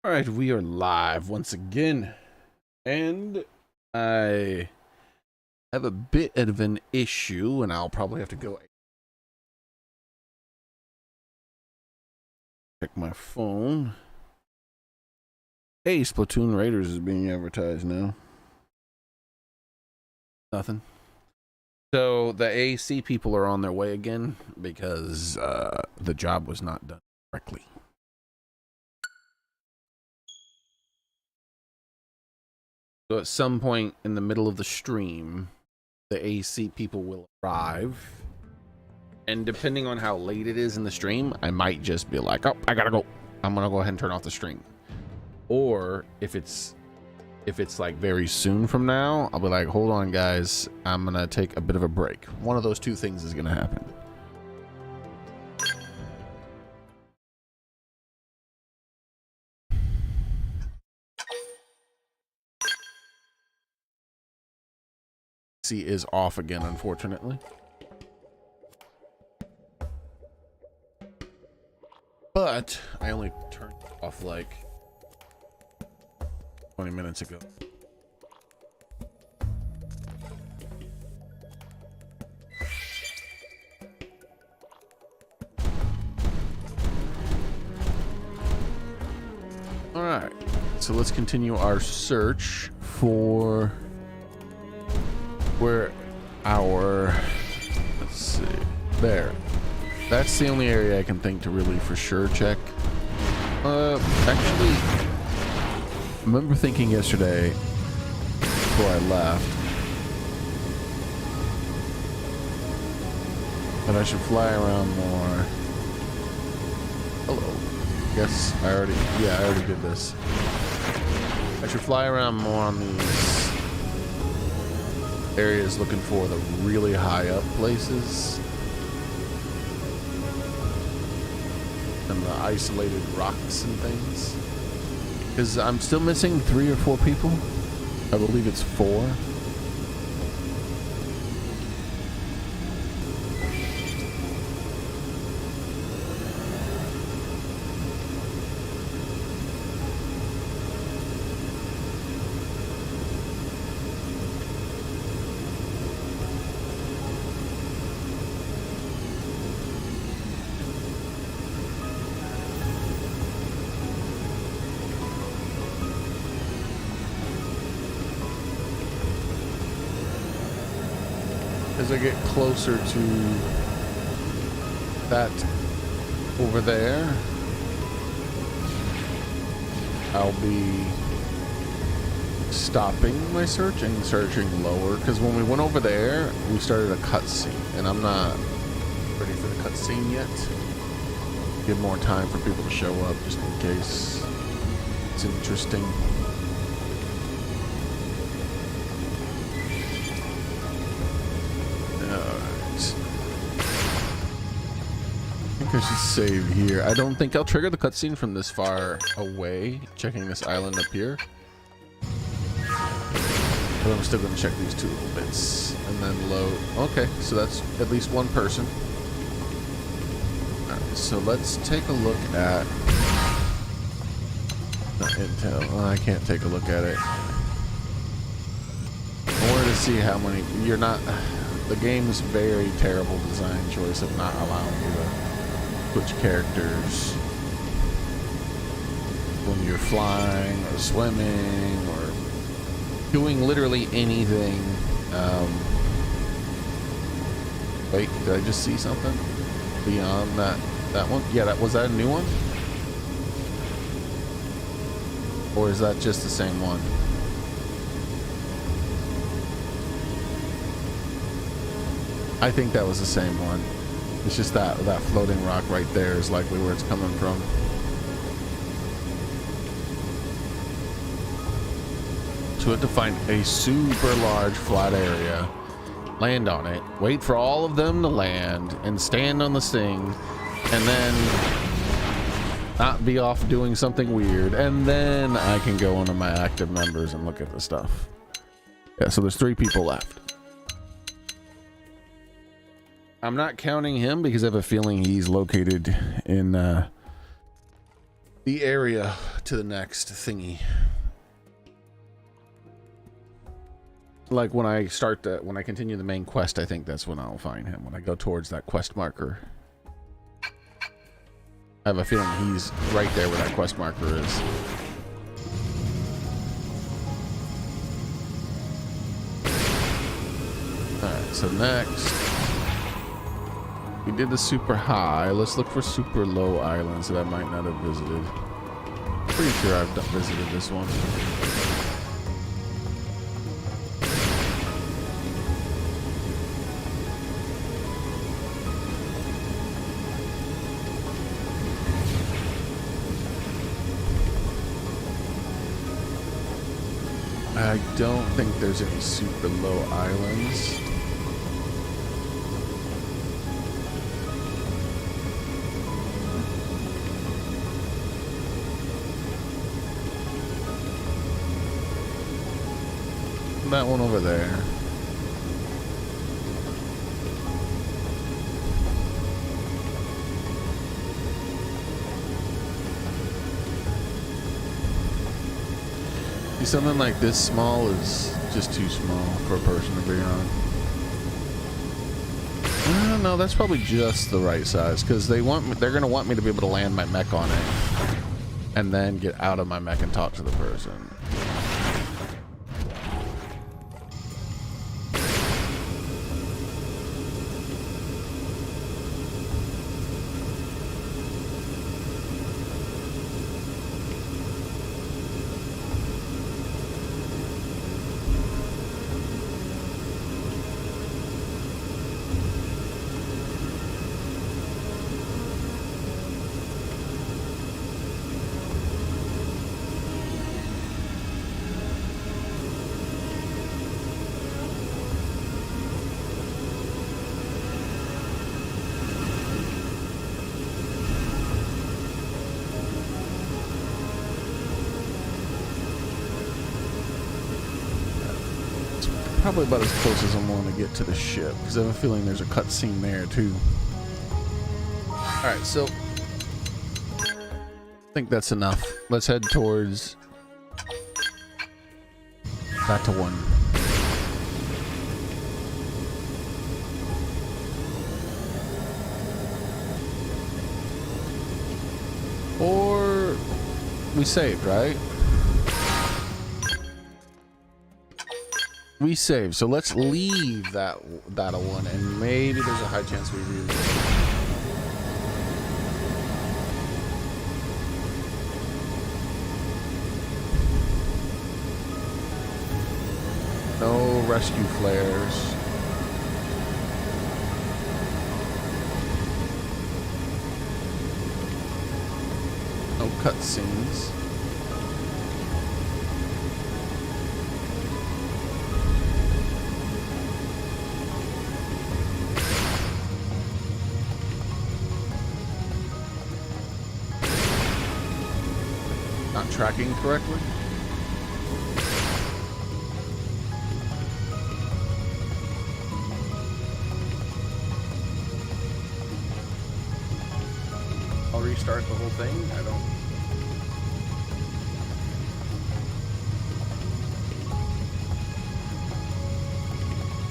All right, we are live once again, and I have a bit of an issue, and I'll probably have to go check my phone. Hey, Splatoon Raiders is being advertised now. Nothing. So the AC people are on their way again because the job was not done correctly. So at some point in the middle of the stream, the AC people will arrive. And depending on how late it is in the stream, I might just be like, oh, I gotta go. I'm gonna go ahead and turn off the stream. Or if it's like very soon from now, I'll be like, hold on guys, I'm gonna take a bit of a break. One of those two things is gonna happen. AC is off again, unfortunately. But I only turned it off like 20 minutes ago. All right, so let's continue our search for where our, let's see, there. That's the only area I can think to really for sure check. Actually, I remember thinking yesterday before I left that I should fly around more. Hello. Guess I already did this. I should fly around more on these areas looking for the really high up places and the isolated rocks and things, because I'm still missing 3 or 4 people. I believe it's 4. As I get closer to that over there, I'll be stopping my search and searching lower, because when we went over there, we started a cutscene, and I'm not ready for the cutscene yet. Give more time for people to show up, just in case it's interesting. I should save here. I don't think I'll trigger the cutscene from this far away, checking this island up here. But I'm still going to check these 2 little bits and then load. Okay, so that's at least 1 person. Alright, so let's take a look at... Not intel. Oh, I can't take a look at it. I wanted to see how many... You're not... The game's very terrible design choice of not allowing you to switch characters when you're flying or swimming or doing literally anything. Wait, did I just see something beyond that one? Yeah, was that a new one? Or is that just the same one? I think that was the same one. It's just that floating rock right there is likely where it's coming from. So we have to find a super large flat area, land on it, wait for all of them to land, and stand on this thing, and then not be off doing something weird, and then I can go into my active members and look at the stuff. Yeah, so there's 3 people left. I'm not counting him because I have a feeling he's located in the area to the next thingy. Like when I start when I continue the main quest, I think that's when I'll find him. When I go towards that quest marker. I have a feeling he's right there where that quest marker is. Alright, so next. We did the super high. Let's look for super low islands that I might not have visited. Pretty sure I've visited this one. I don't think there's any super low islands. That one over there. See, something like this small is just too small for a person to be on. I don't know, that's probably just the right size because they're gonna want me to be able to land my mech on it and then get out of my mech and talk to the person. Probably about as close as I'm willing to get to the ship, because I have a feeling there's a cutscene there too. Alright, so I think that's enough. Let's head towards back to 1. Or we saved, right? We saved, so let's leave that one, and maybe there's a high chance we do. No rescue flares. No cutscenes. Tracking correctly. I'll restart the whole thing. I don't.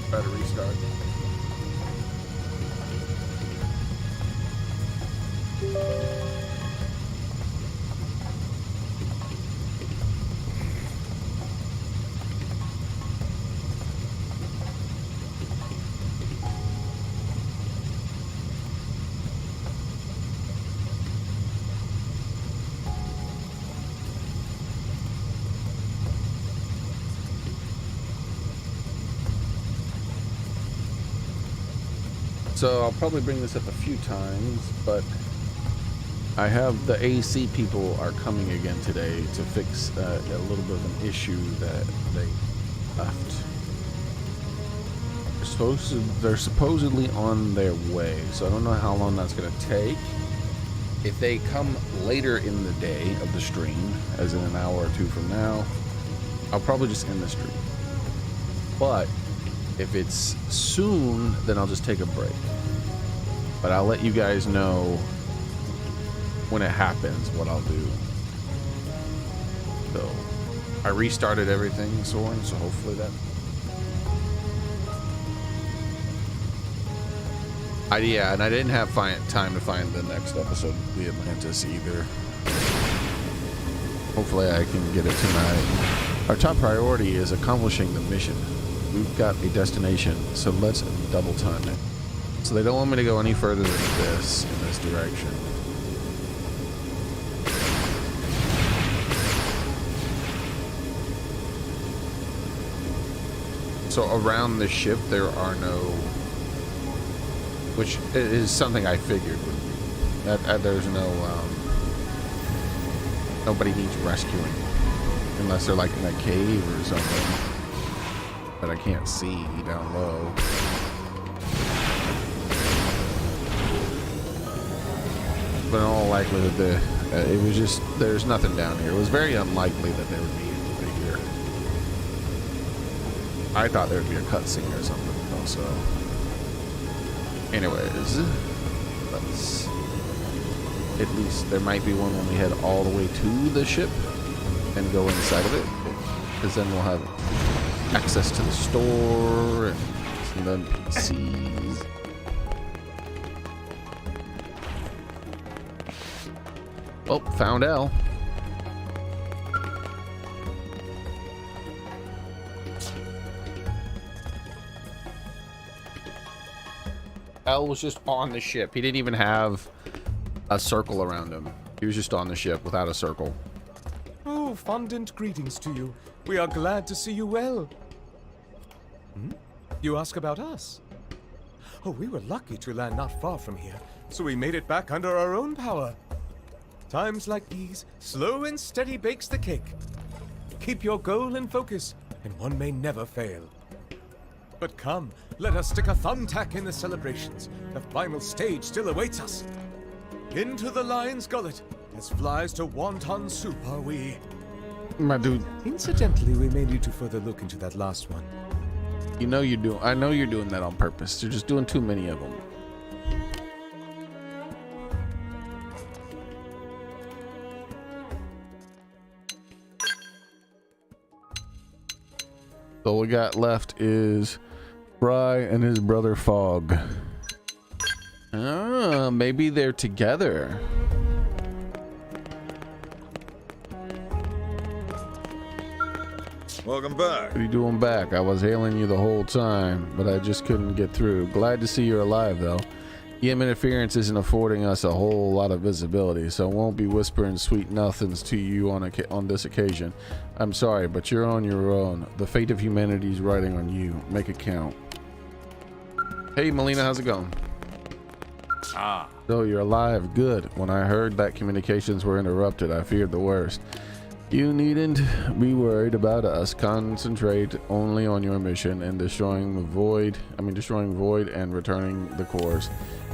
Try to restart. So I'll probably bring this up a few times, but I have the AC people are coming again today to fix a little bit of an issue that they left. They're supposedly on their way, so I don't know how long that's going to take. If they come later in the day of the stream, as in an hour or two from now, I'll probably just end the stream. But if it's soon, then I'll just take a break. But I'll let you guys know when it happens what I'll do. So I restarted everything, Soren, so hopefully that. Yeah, and I didn't have time to find the next episode of the Atlantis either. Hopefully I can get it tonight. Our top priority is accomplishing the mission. We've got a destination, so let's double time it. So they don't want me to go any further than this in this direction. So around the ship there are no, which is something I figured would be. That there's no, nobody needs rescuing. Unless they're like in a cave or something that I can't see down low. But in all likelihood, it was just, there's nothing down here. It was very unlikely that there would be anybody here. I thought there would be a cutscene or something also. Anyways, let's, at least there might be one when we head all the way to the ship and go inside of it, because then we'll have access to the store and some NPCs. Oh, found L. L was just on the ship. He didn't even have a circle around him. He was just on the ship without a circle. Oh, fondant greetings to you. We are glad to see you well. You ask about us? Oh, we were lucky to land not far from here, so we made it back under our own power. Times like these, slow and steady bakes the cake. Keep your goal in focus, and one may never fail. But come, let us stick a thumbtack in the celebrations. The final stage still awaits us. Into the lion's gullet, as flies to wonton soup are we. My dude. Incidentally, we may need to further look into that last one. You know you do. I know you're doing that on purpose. You're just doing too many of them. So all we got left is Fry and his brother Fog. Ah, maybe they're together. Welcome back. What are you doing back? I was hailing you the whole time, but I just couldn't get through. Glad to see you're alive, though. EM interference isn't affording us a whole lot of visibility, so I won't be whispering sweet nothings to you on this occasion. I'm sorry, but you're on your own. The fate of humanity is riding on you. Make it count. Hey, Melina, how's it going? Ah. So you're alive. Good. When I heard that communications were interrupted, I feared the worst. You needn't be worried about us. Concentrate only on your mission and destroying Void and returning the cores.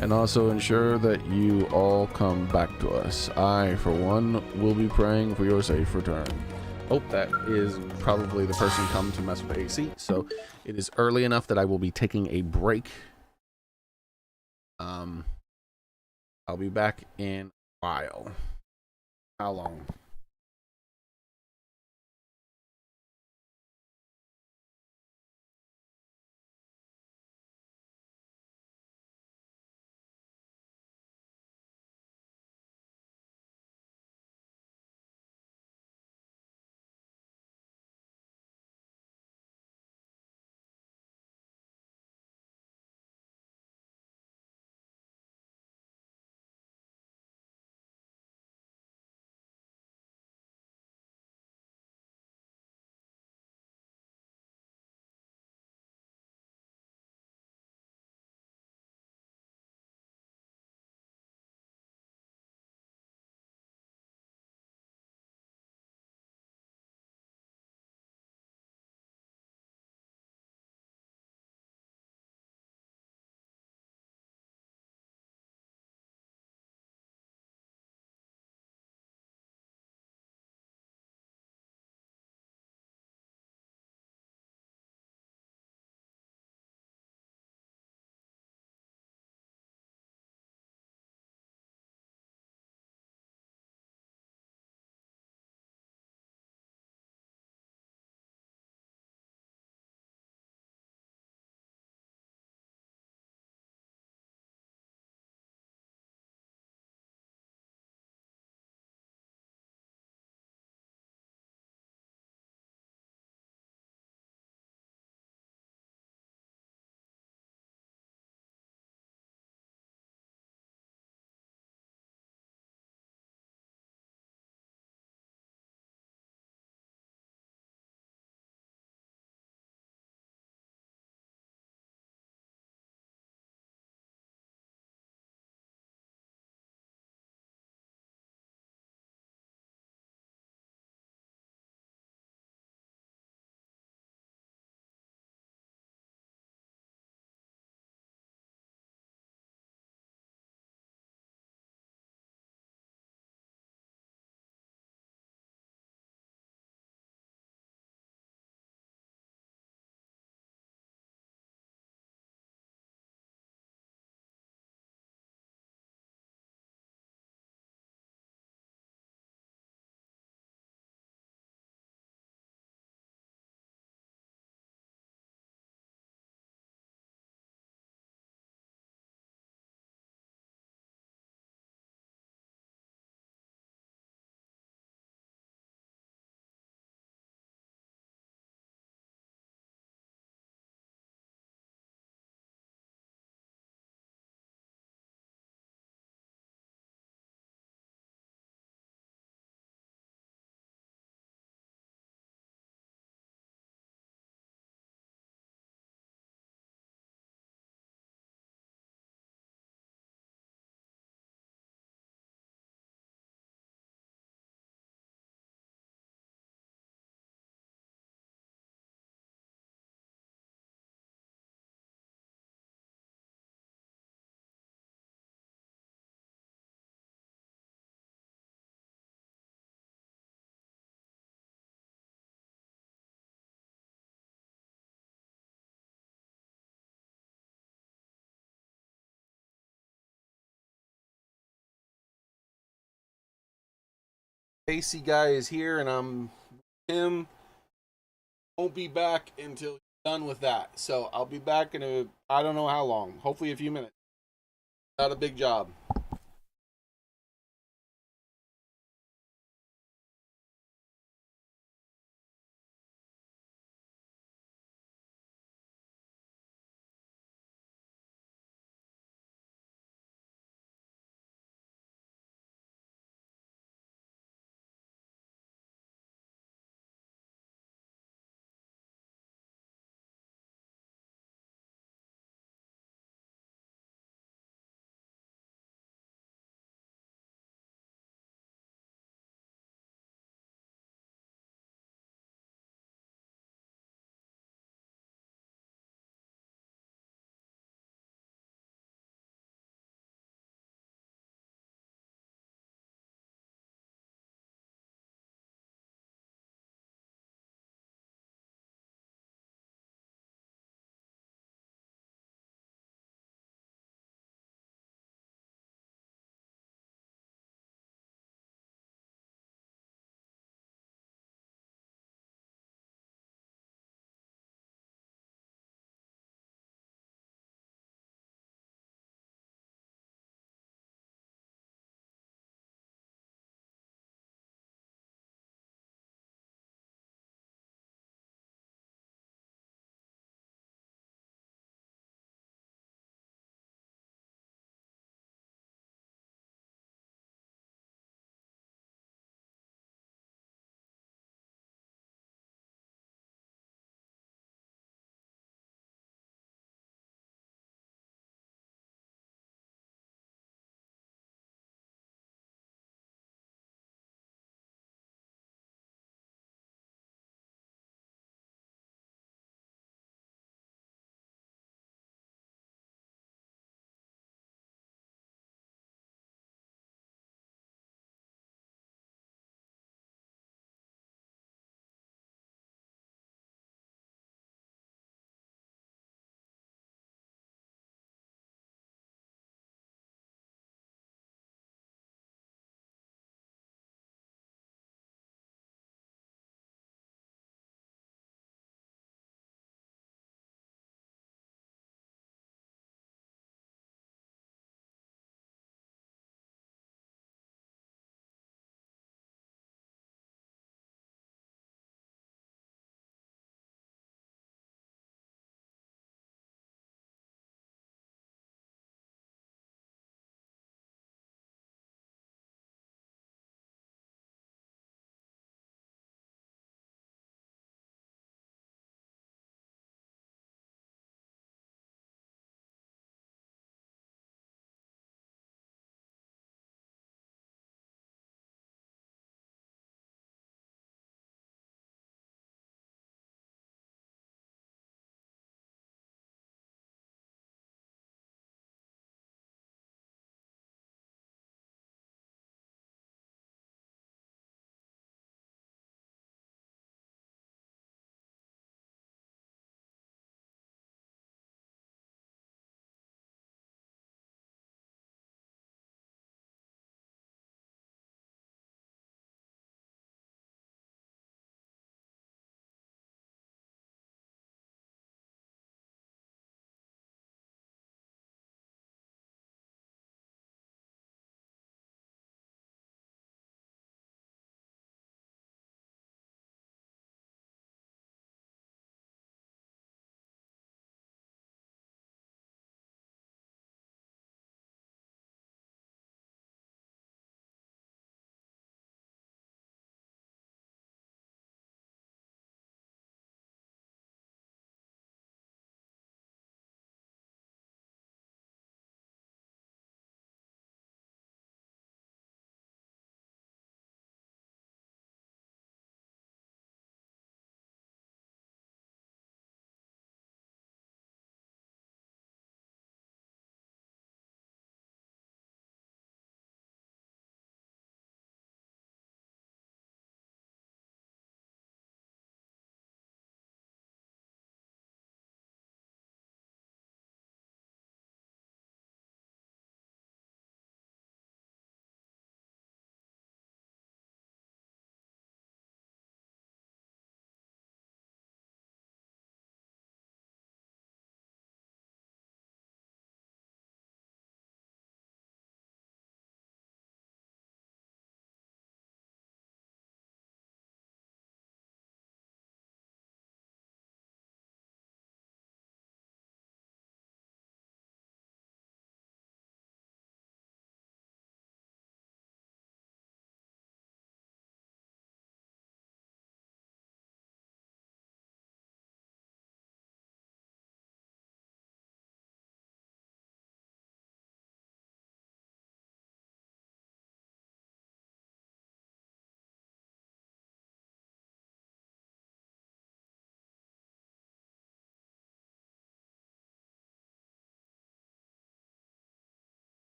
And also ensure that you all come back to us. I, for one, will be praying for your safe return. Oh, that is probably the person come to mess with the AC. So it is early enough that I will be taking a break. I'll be back in a while. How long? AC guy is here and I'm him. Won't be back until he's done with that. So I'll be back in I don't know how long. Hopefully a few minutes. Not a big job.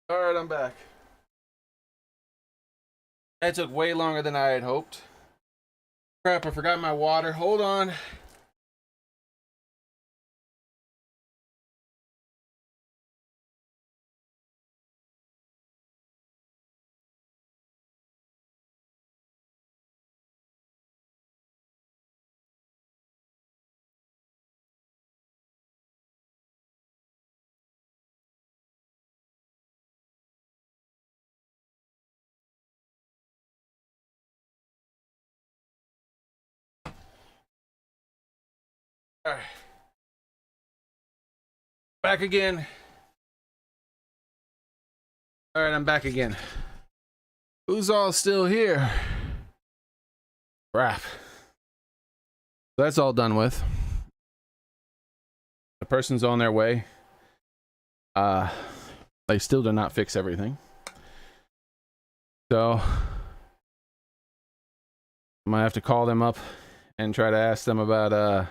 All right, I'm back. That took way longer than I had hoped. Crap, I forgot my water. Hold on. All right. Back again. All right, I'm back again. Who's all still here? Crap. That's all done with. The person's on their way. They still did not fix everything. So I might have to call them up and try to ask them about the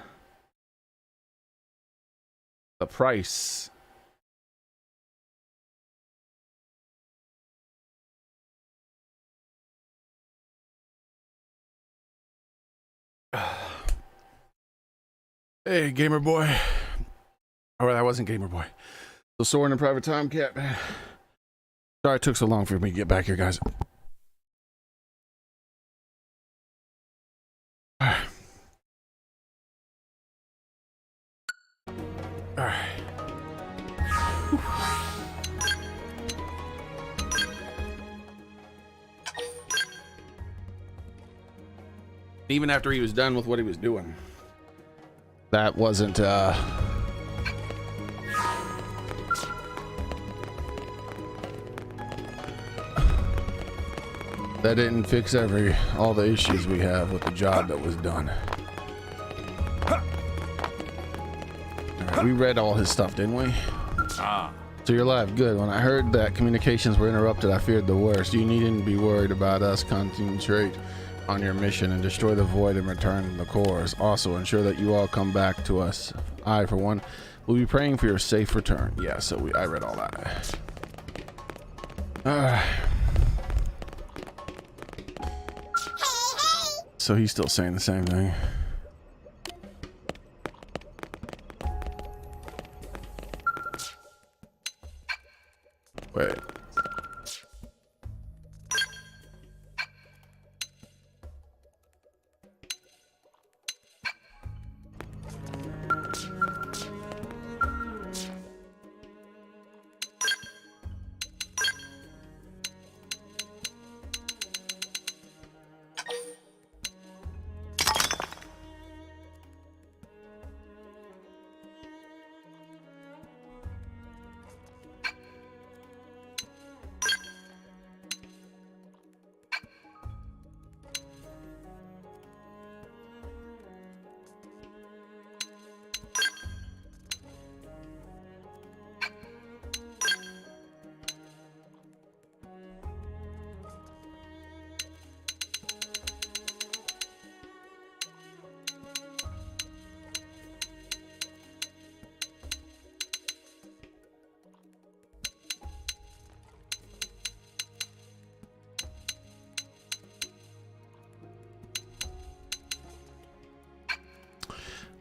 price. Hey, gamer boy. Or that wasn't gamer boy. The Soaring in Private Time Cat, man. Sorry it took so long for me to get back here, guys. Alright. Even after he was done with what he was doing, that wasn't that didn't fix all the issues we have with the job that was done. Right, we read all his stuff, didn't we? Ah. So you're live. Good. When I heard that communications were interrupted, I feared the worst. You needn't be worried about us. Concentrate on your mission and destroy the void and return the cores. Also, ensure that you all come back to us. I, for one, will be praying for your safe return. Yeah, so I read all that. So he's still saying the same thing. Wait.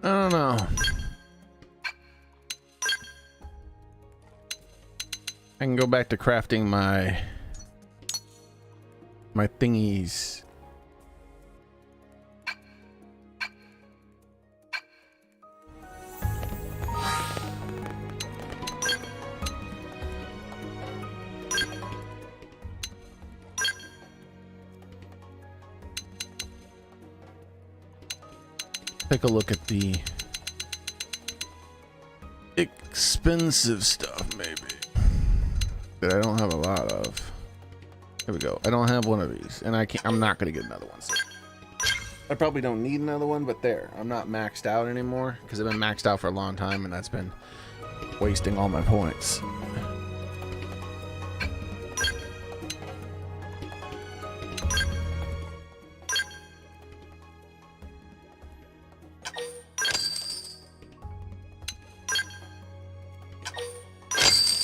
I don't know. I can go back to crafting my thingies. Take a look at the expensive stuff, maybe, that I don't have a lot of. Here we go. I don't have one of these, and I'm not gonna get another one. So I probably don't need another one, but there, I'm not maxed out anymore because I've been maxed out for a long time, and that's been wasting all my points.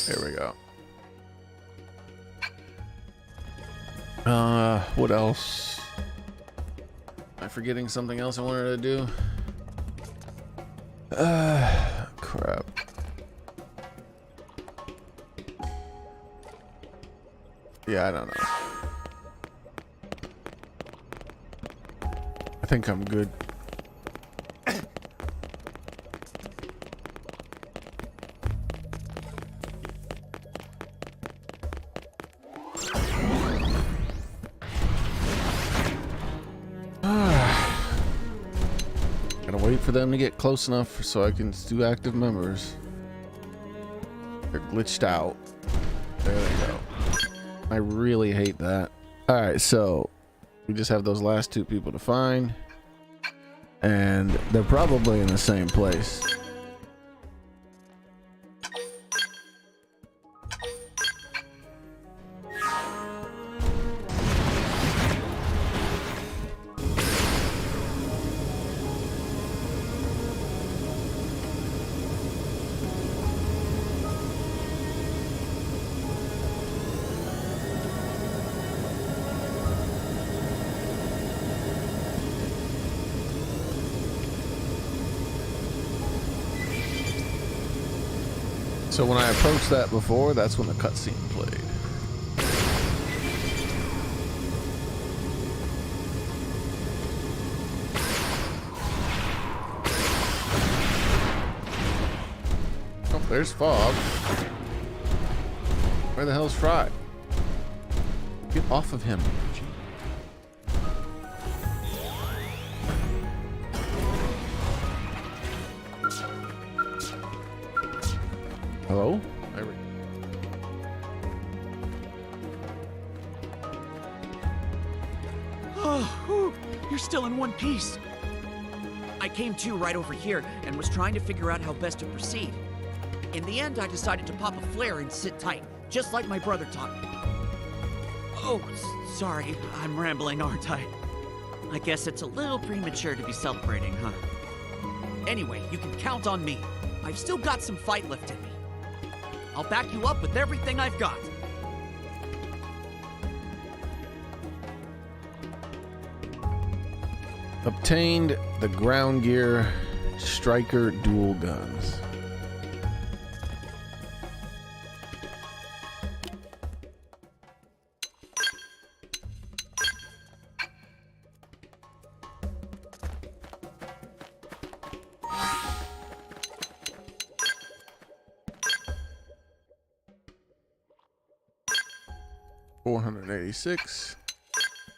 Here we go. What else? Am I forgetting something else I wanted to do? Crap. Yeah, I don't know. I think I'm good. Gotta wait for them to get close enough so I can do active members. They're glitched out. There they go. I really hate that. Alright, so we just have those last two people to find. And they're probably in the same place. So when I approached that before, that's when the cutscene played. Oh, there's Fog. Where the hell's Fry? Get off of him. Hello? Oh, you're still in one piece. I came to right over here and was trying to figure out how best to proceed. In the end, I decided to pop a flare and sit tight, just like my brother taught me. Oh, sorry, I'm rambling, aren't I? I guess it's a little premature to be celebrating, huh? Anyway, you can count on me. I've still got some fight left in me. I'll back you up with everything I've got. Obtained the ground gear striker dual guns. $486,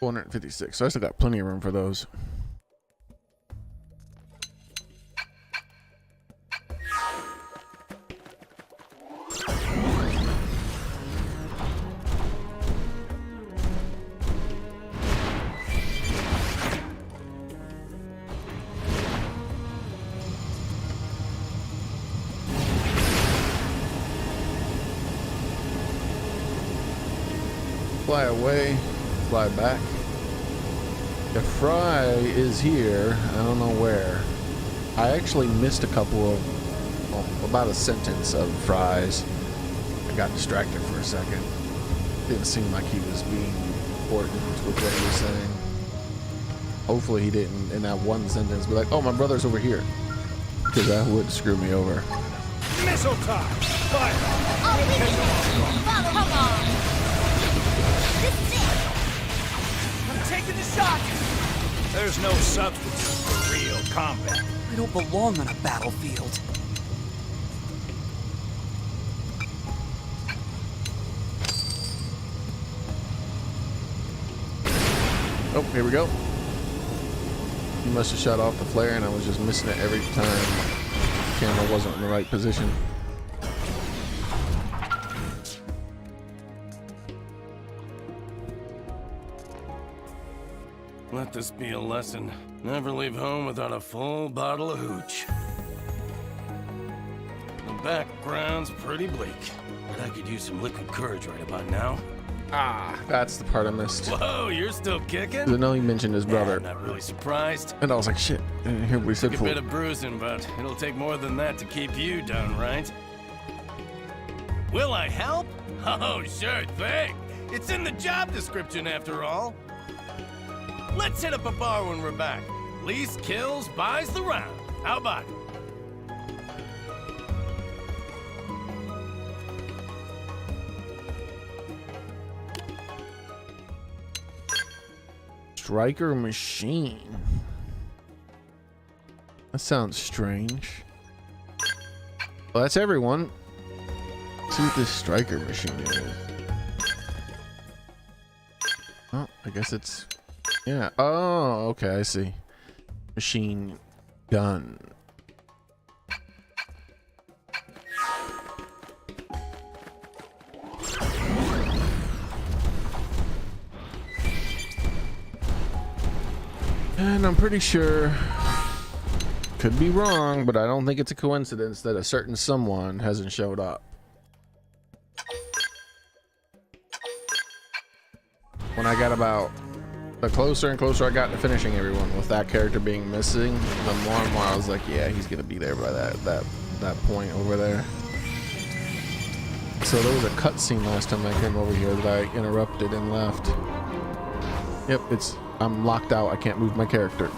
$456. So I still got plenty of room for those. Fly away, fly back. If Fry is here, I don't know where. I actually missed a couple of, well, about a sentence of Fry's. I got distracted for a second. Didn't seem like he was being important with what he was saying. Hopefully he didn't, in that one sentence, be like, oh, my brother's over here. Because that would screw me over. Missile time! Fire! Come on! This is it! I'm taking the shot! There's no substitute for real combat. I don't belong on a battlefield. Oh, here we go. He must have shut off the flare and I was just missing it every time the camera wasn't in the right position. Let this be a lesson. Never leave home without a full bottle of hooch. The background's pretty bleak, but I could use some liquid courage right about now. Ah, that's the part I missed. Whoa, you're still kicking? I know he mentioned his brother. I'm not really surprised. And I was like, shit, I didn't hear what he said Took a for. bit of bruising, but it'll take more than that to keep you down, right? Will I help? Oh, sure thing. It's in the job description, after all. Let's hit up a bar when we're back. Least kills buys the round. How about it? Striker machine. That sounds strange. Well, that's everyone. Let's see what this striker machine is. Oh, I guess it's... Yeah. Oh, okay, I see. Machine gun. And I'm pretty sure, could be wrong, but I don't think it's a coincidence that a certain someone hasn't showed up. When I got about, the closer and closer I got to finishing everyone with that character being missing, the more and more I was like, yeah, he's gonna be there by that point over there. So there was a cutscene last time I came over here that I interrupted and left. Yep, I'm locked out. I can't move my character.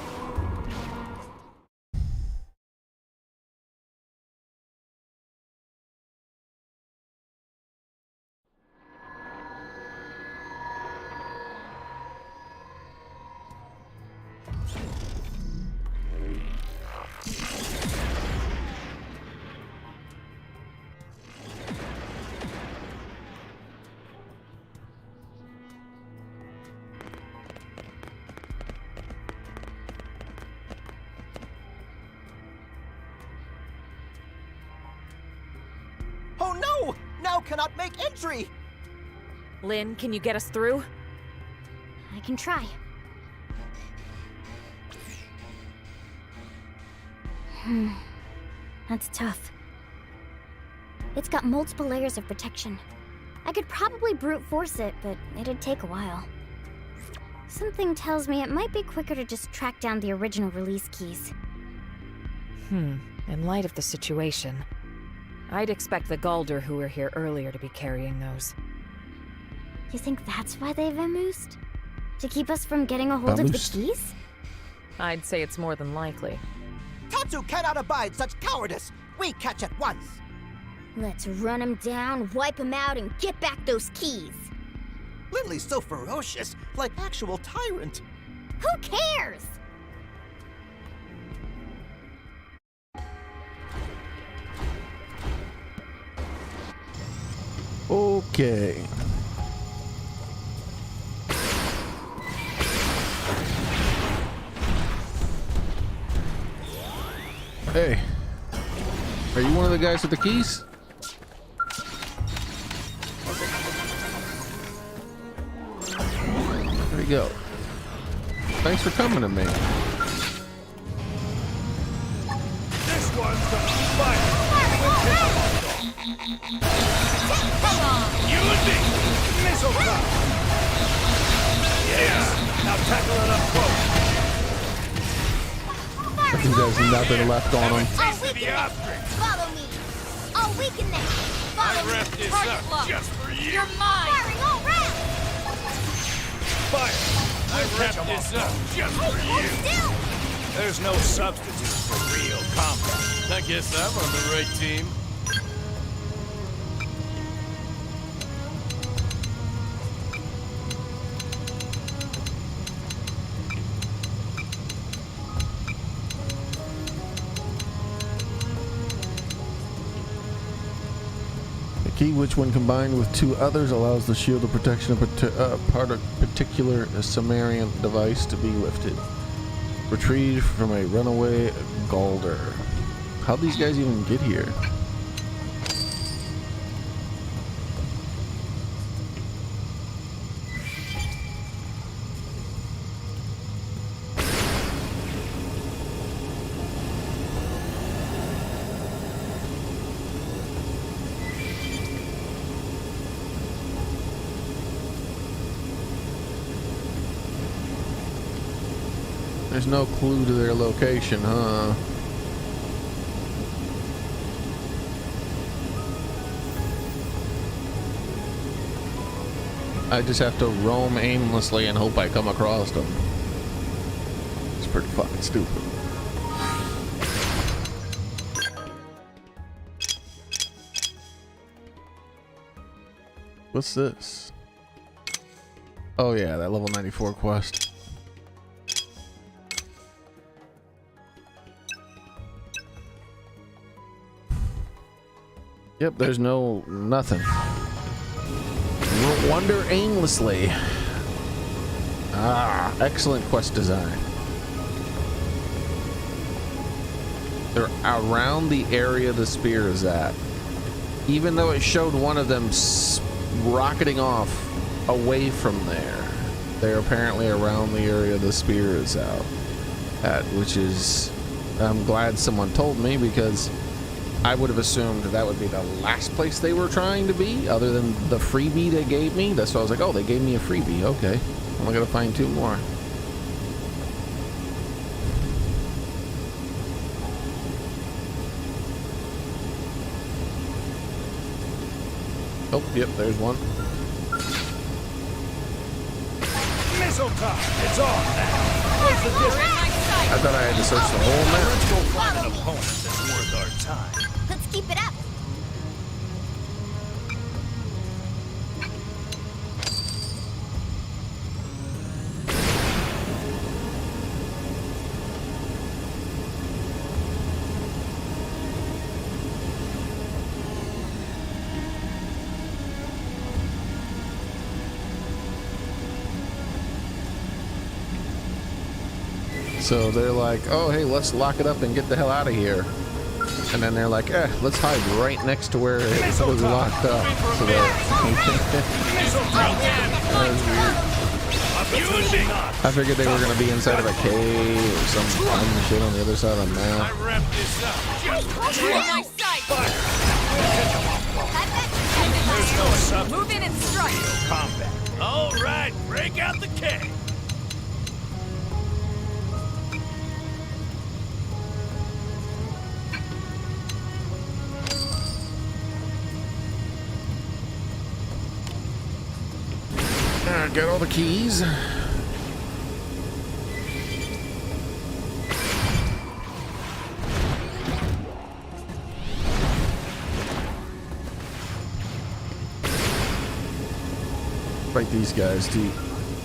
Oh no! Now cannot make entry! Lynn, can you get us through? I can try. That's tough. It's got multiple layers of protection. I could probably brute force it, but it'd take a while. Something tells me it might be quicker to just track down the original release keys. In light of the situation, I'd expect the Galder who were here earlier to be carrying those. You think that's why they've vamoosed? To keep us from getting a hold of the keys? I'd say it's more than likely. Tatsu cannot abide such cowardice! We catch at once! Let's run him down, wipe him out, and get back those keys! Lindley's so ferocious, like actual tyrant. Who cares? Okay. Hey, are you one of the guys with the keys? There you go. Thanks for coming to me. This one's the fight. You and me. Missile drop. Yes. Now tackle it up close. I think there's nothing left on him. I'll weaken them! Follow me! I'll weaken them! Follow me! Wrap this up just for you. You're mine! Firing all round! Fire. I wrapped this up just for Hold you. still! There's no substitute for real combat. I guess I'm on the right team. Key, which when combined with two others allows the shield of protection of part of particular Sumerian device to be lifted. Retrieved from a runaway Galder. How'd these guys even get here? There's no clue to their location, huh? I just have to roam aimlessly and hope I come across them. It's pretty fucking stupid. What's this? Oh yeah, that level 94 quest. Yep, there's nothing. Wander aimlessly. Ah, excellent quest design. They're around the area the spear is at. Even though it showed one of them rocketing off away from there, they're apparently around the area the spear is out at, which is, I'm glad someone told me, because I would have assumed that would be the last place they were trying to be, other than the freebie they gave me. That's why I was like, oh, they gave me a freebie. Okay, I'm gonna find 2 more. Oh, yep, there's one. Missile time! It's on now! What's the difference? I thought I had to search the whole map. Let's go find an opponent that's worth our time. Let's keep it up. So they're like, oh, hey, let's lock it up and get the hell out of here. And then they're like, let's hide right next to where it was locked up. So I figured they were going to be inside of a cave or some fun shit on the other side of the map. I wrap this up. Nice sight. There's no substitute Move in and strike. for combat. All right, break out the keg. Get all the keys. Fight these guys too.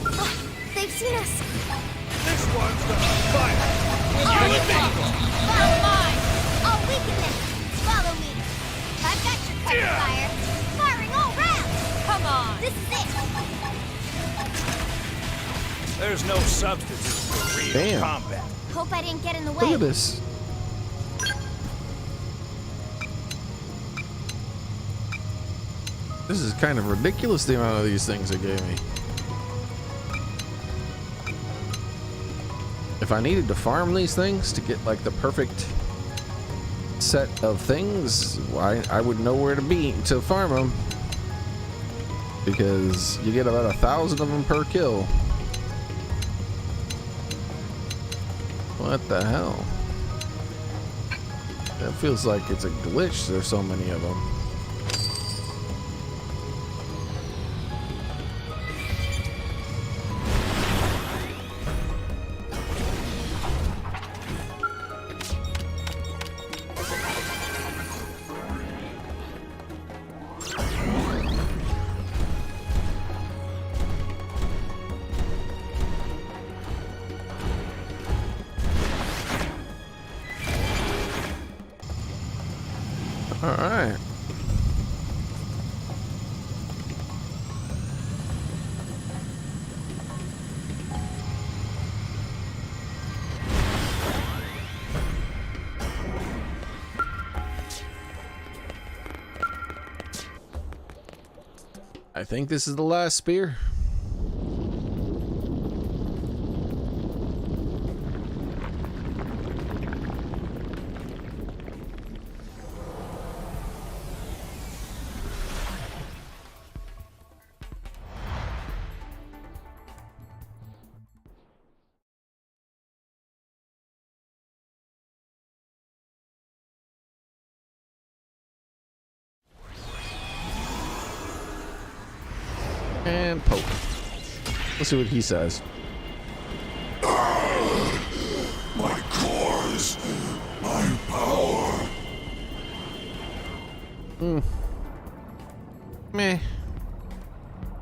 Oh, they've seen us. This one's gonna fire. Follow mine. I'll weaken them. Follow me. I've got your cover fire. Firing all rounds. Come on. This is it. There's no substitute for real Damn. combat. Hope I didn't get in the way. Look at this. This is kind of ridiculous, the amount of these things it gave me. If I needed to farm these things to get like the perfect set of things, I would know where to be to farm them, because you get about 1,000 of them per kill. What the hell? That feels like it's a glitch. There's so many of them. All right. I think this is the last spear. And poke. Let's see what he says. My cores, my power. Meh.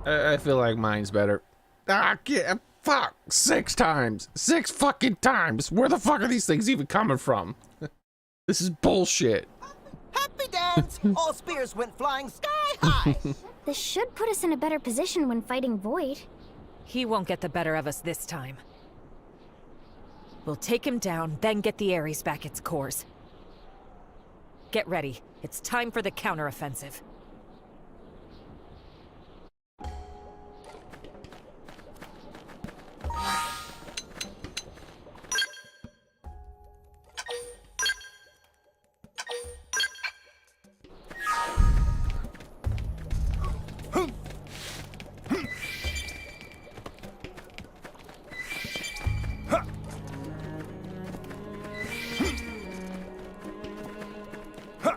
I feel like mine's better. Ah, fuck. 6 times. 6 fucking times. Where the fuck are these things even coming from? This is bullshit. Happy dance! All spears went flying sky high! This should put us in a better position when fighting Void. He won't get the better of us this time. We'll take him down, then get the Ares back its cores. Get ready. It's time for the counteroffensive.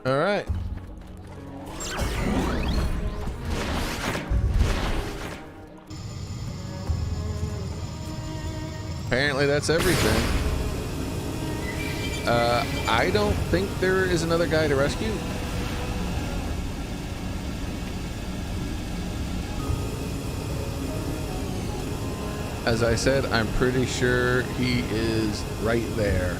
All right. Apparently that's everything. I don't think there is another guy to rescue. As I said, I'm pretty sure he is right there.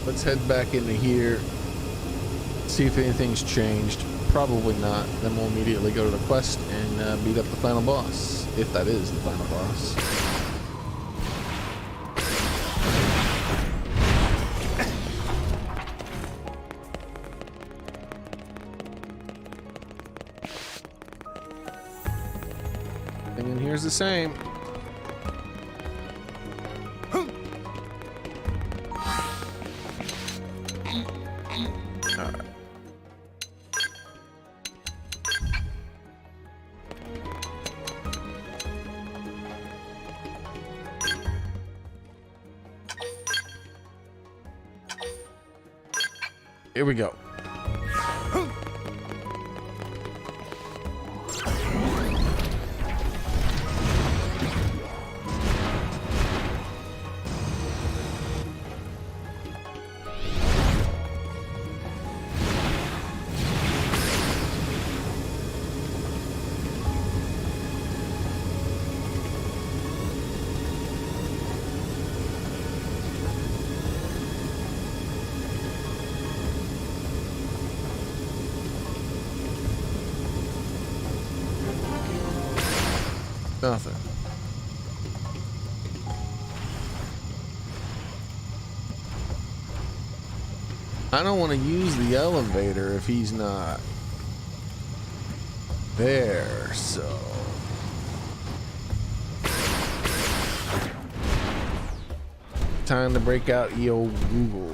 Let's head back into here, see if anything's changed. Probably not. Then we'll immediately go to the quest and beat up the final boss, if that is the final boss. And here's the same. Here we go. Nothing. I don't want to use the elevator if he's not there, so. Time to break out EO Google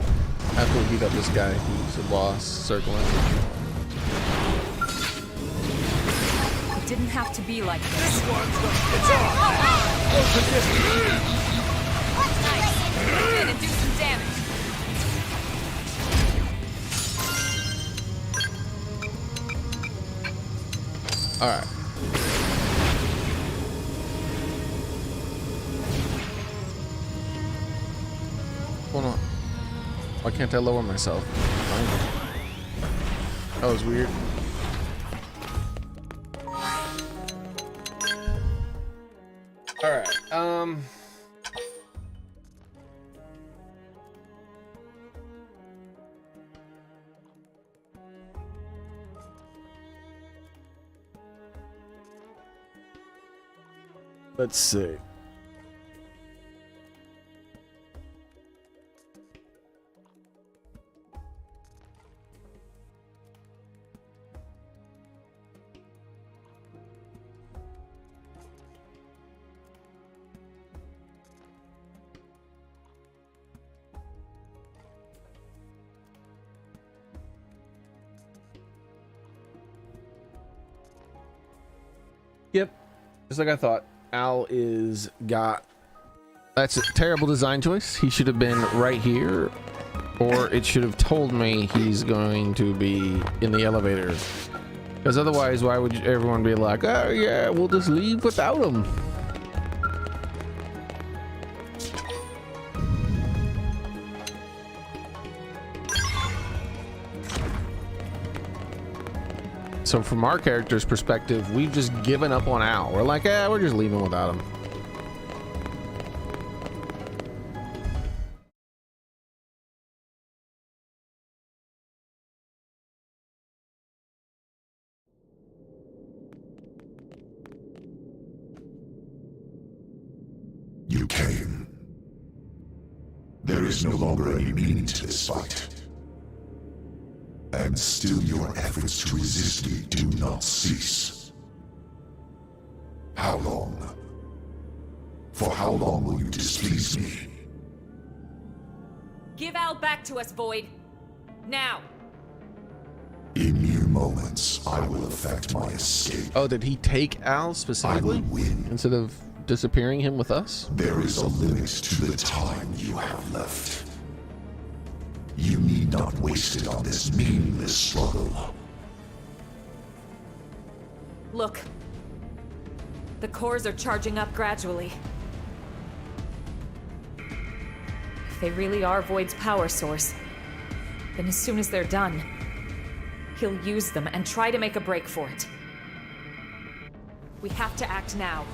after we beat up this guy who's a boss circling. Didn't have to be like this. This one's it's on! Open this! Nice. Gonna do some damage. All right. Hold on. Why can't I lower myself? That was weird. All right. Let's see. Just like I thought, Al is got... That's a terrible design choice. He should have been right here, or it should have told me he's going to be in the elevator. Because otherwise, why would everyone be like, oh yeah, we'll just leave without him? So from our character's perspective, we've just given up on Al. We're like, yeah, we're just leaving without him. You came. There is no longer any meaning to this fight. And still your efforts to resist me do not cease. How long? For how long will you displease me? Give Al back to us, Void. Now. In mere moments, I will effect my escape. Oh, did he take Al specifically? I will win. Instead of disappearing him with us? There is a limit to the time you have left. You need not waste it on this meaningless struggle. Look. The cores are charging up gradually. If they really are Void's power source, then as soon as they're done, he'll use them and try to make a break for it. We have to act now.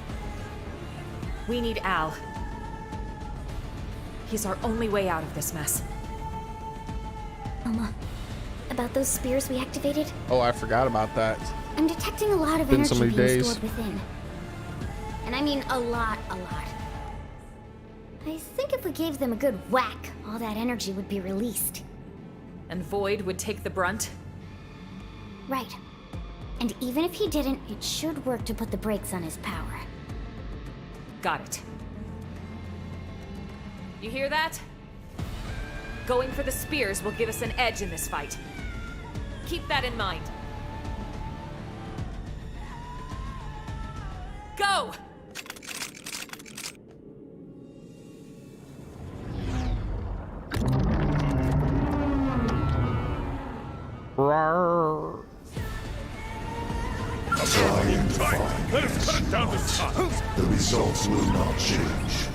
We need Al. He's our only way out of this mess. Alma, about those spears we activated? Oh, I forgot about that. I'm detecting a lot of Been so energy many being days. stored within. And I mean a lot, a lot. I think if we gave them a good whack, all that energy would be released. And Void would take the brunt? Right. And even if he didn't, it should work to put the brakes on his power. Got it. You hear that? Going for the spears will give us an edge in this fight. Keep that in mind. Go! Rawr. Let us cut it down to size. The results will not change.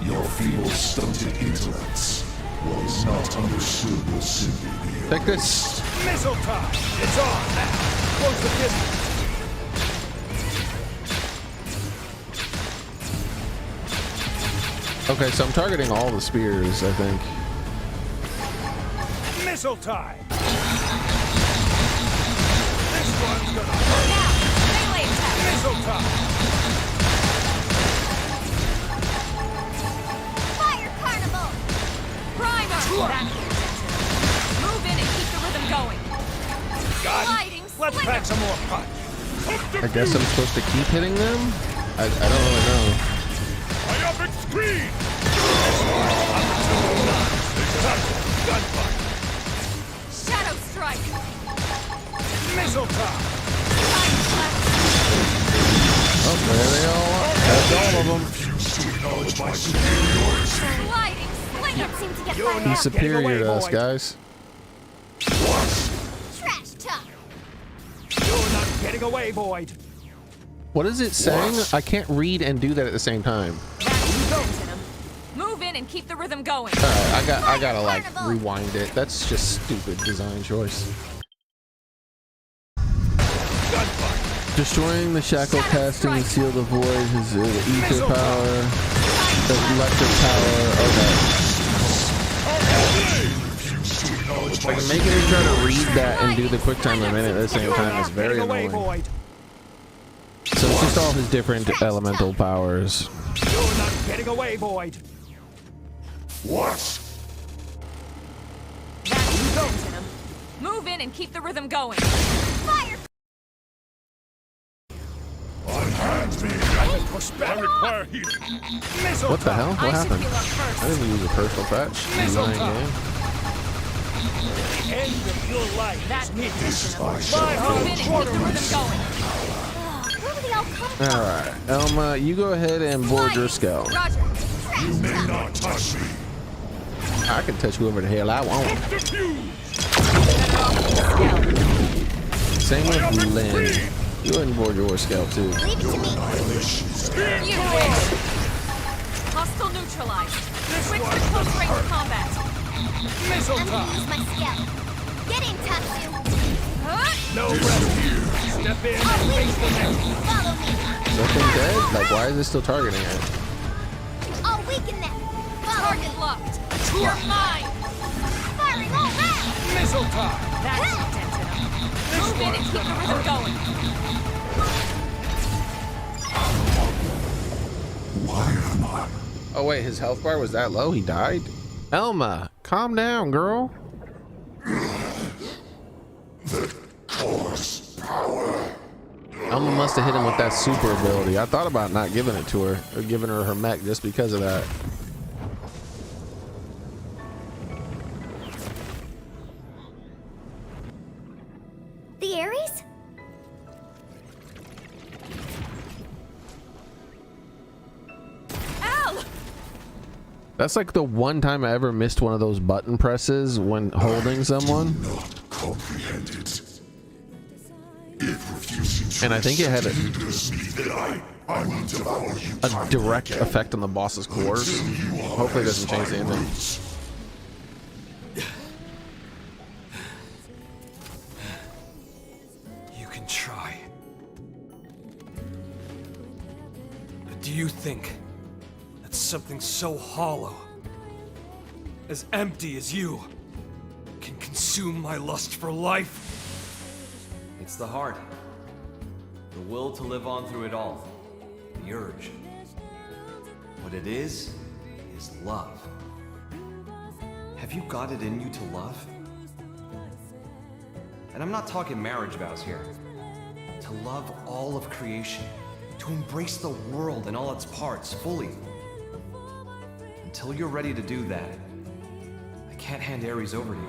Your feeble, stunted intellects. What is not understood will simply be Take this. Missile time! It's on now! Close the distance! Okay, so I'm targeting all the spears, I think. Missile time! This one's gonna Now! Melee attack! missile time! Fire Carnival! Primer! That's the intention. Move in and keep the rhythm going. Got Sliding it. Let's slinger. pack some more punch. I guess I'm supposed to keep hitting them? I don't really know. Myopic screen! Gunfight! Shadow strike! Missile time! Oh, there they all are. That's all of them. refused to acknowledge my superiority. Sliding slinger! Can't seem to get You're fired not He's up. getting superior away, to us, boy. guys. Trash talk! You're not getting away, Void. What is it saying? I can't read and do that at the same time. That's the intention. Move in and keep the rhythm going. Alright, I gotta like rewind it. That's just stupid design choice. Gunfight! Destroying the shackle casting and seal the void, his ether power, the electric power. Refused to acknowledge my Okay. Like making me try to read that and do the quick time a minute at the same time is very Getting away, annoying. Void. So it's just all his different elemental powers. You're not getting away, Void. What? That's the intention. Move in and keep the rhythm going. Fire! Unhand me. Push back. I require heat. Missile What the hell? time. What I should happened? heal up first. I didn't use a personal patch. Missile Design time. game. The end of your life That's is the near. intention. I My shall Move home in and keep quarter the rhythm going. Who do they all come from? All right, Elma, you go ahead and board your scout. Roger. You may not touch me. I can touch whoever the hell I want. Same with Lynn. You go ahead and board your scout too. Leave it to me. You win. Hostile neutralized. Switch to close range combat. I'm gonna use my scout. Get in, Tatsu. No rest here. Step in and face the next. Follow me. Is that thing dead? Like, why is it still targeting it? I'll weaken them. Follow me. Target locked. You're mine. Firing all round. Missile time. That's intense enough. Move in and keep the rhythm going. Why am I? Oh wait, his health bar was that low? He died? Elma, calm down, girl. The course power. Elma must have hit him with that super ability. I thought about not giving it to her, or giving her mech just because of that. The Ares? Ow! That's like the one time I ever missed one of those button presses when holding someone. Not comprehend it. If refusing to And I think it had hinders me, then I will devour you. a direct effect on the boss's cores. Hopefully it doesn't change the ending. You can try. But do you think that something so hollow, as empty as you, can consume my lust for life? It's the heart. The will to live on through it all. The urge. What it is love. Have you got it in you to love? And I'm not talking marriage vows here. To love all of creation. To embrace the world and all its parts fully. Until you're ready to do that, I can't hand Ares over to you.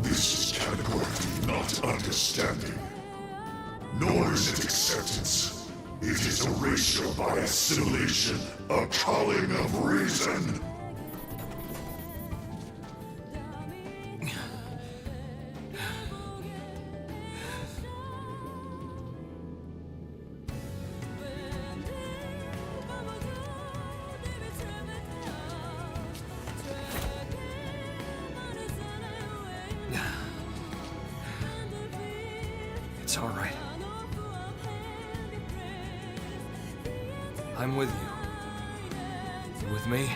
This is categorically not understanding. Nor is it acceptance. It is erasure by assimilation, a culling of reason. It's all right. I'm with you. You with me?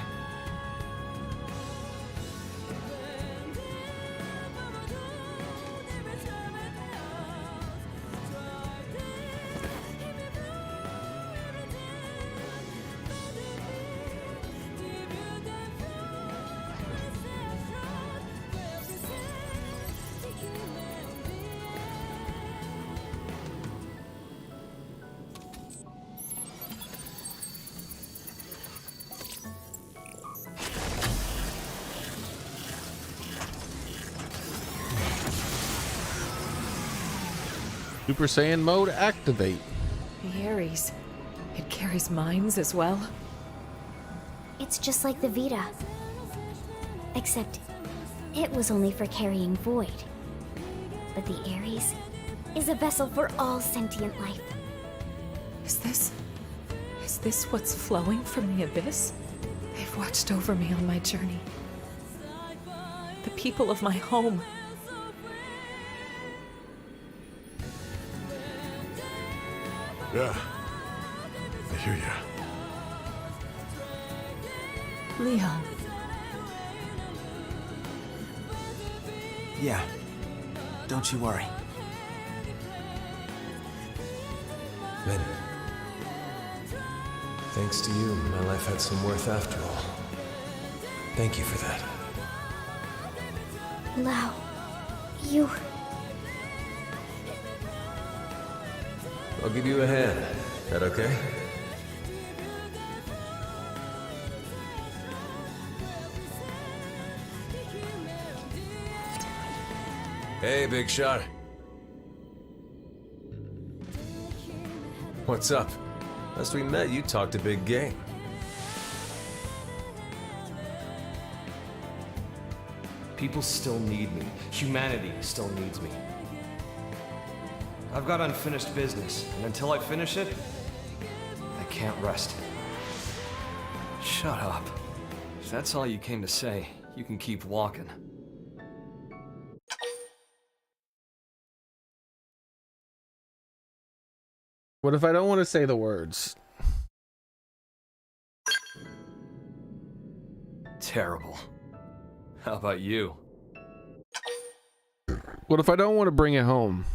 Super Saiyan mode activate. The Ares. It carries minds as well. It's just like the Vita. Except, it was only for carrying void. But the Ares is a vessel for all sentient life. Is this what's flowing from the abyss? They've watched over me on my journey. The people of my home. Yeah. I hear you. Leon. Yeah. Don't you worry. Lynn. Thanks to you, my life had some worth after all. Thank you for that. Lao, you... I'll give you a hand. That okay? Hey, big shot. What's up? Last we met, you talked a big game. People still need me. Humanity still needs me. I've got unfinished business, and until I finish it, I can't rest. Shut up. If that's all you came to say, you can keep walking. What if I don't want to say the words? Terrible. How about you? What if I don't want to bring it home?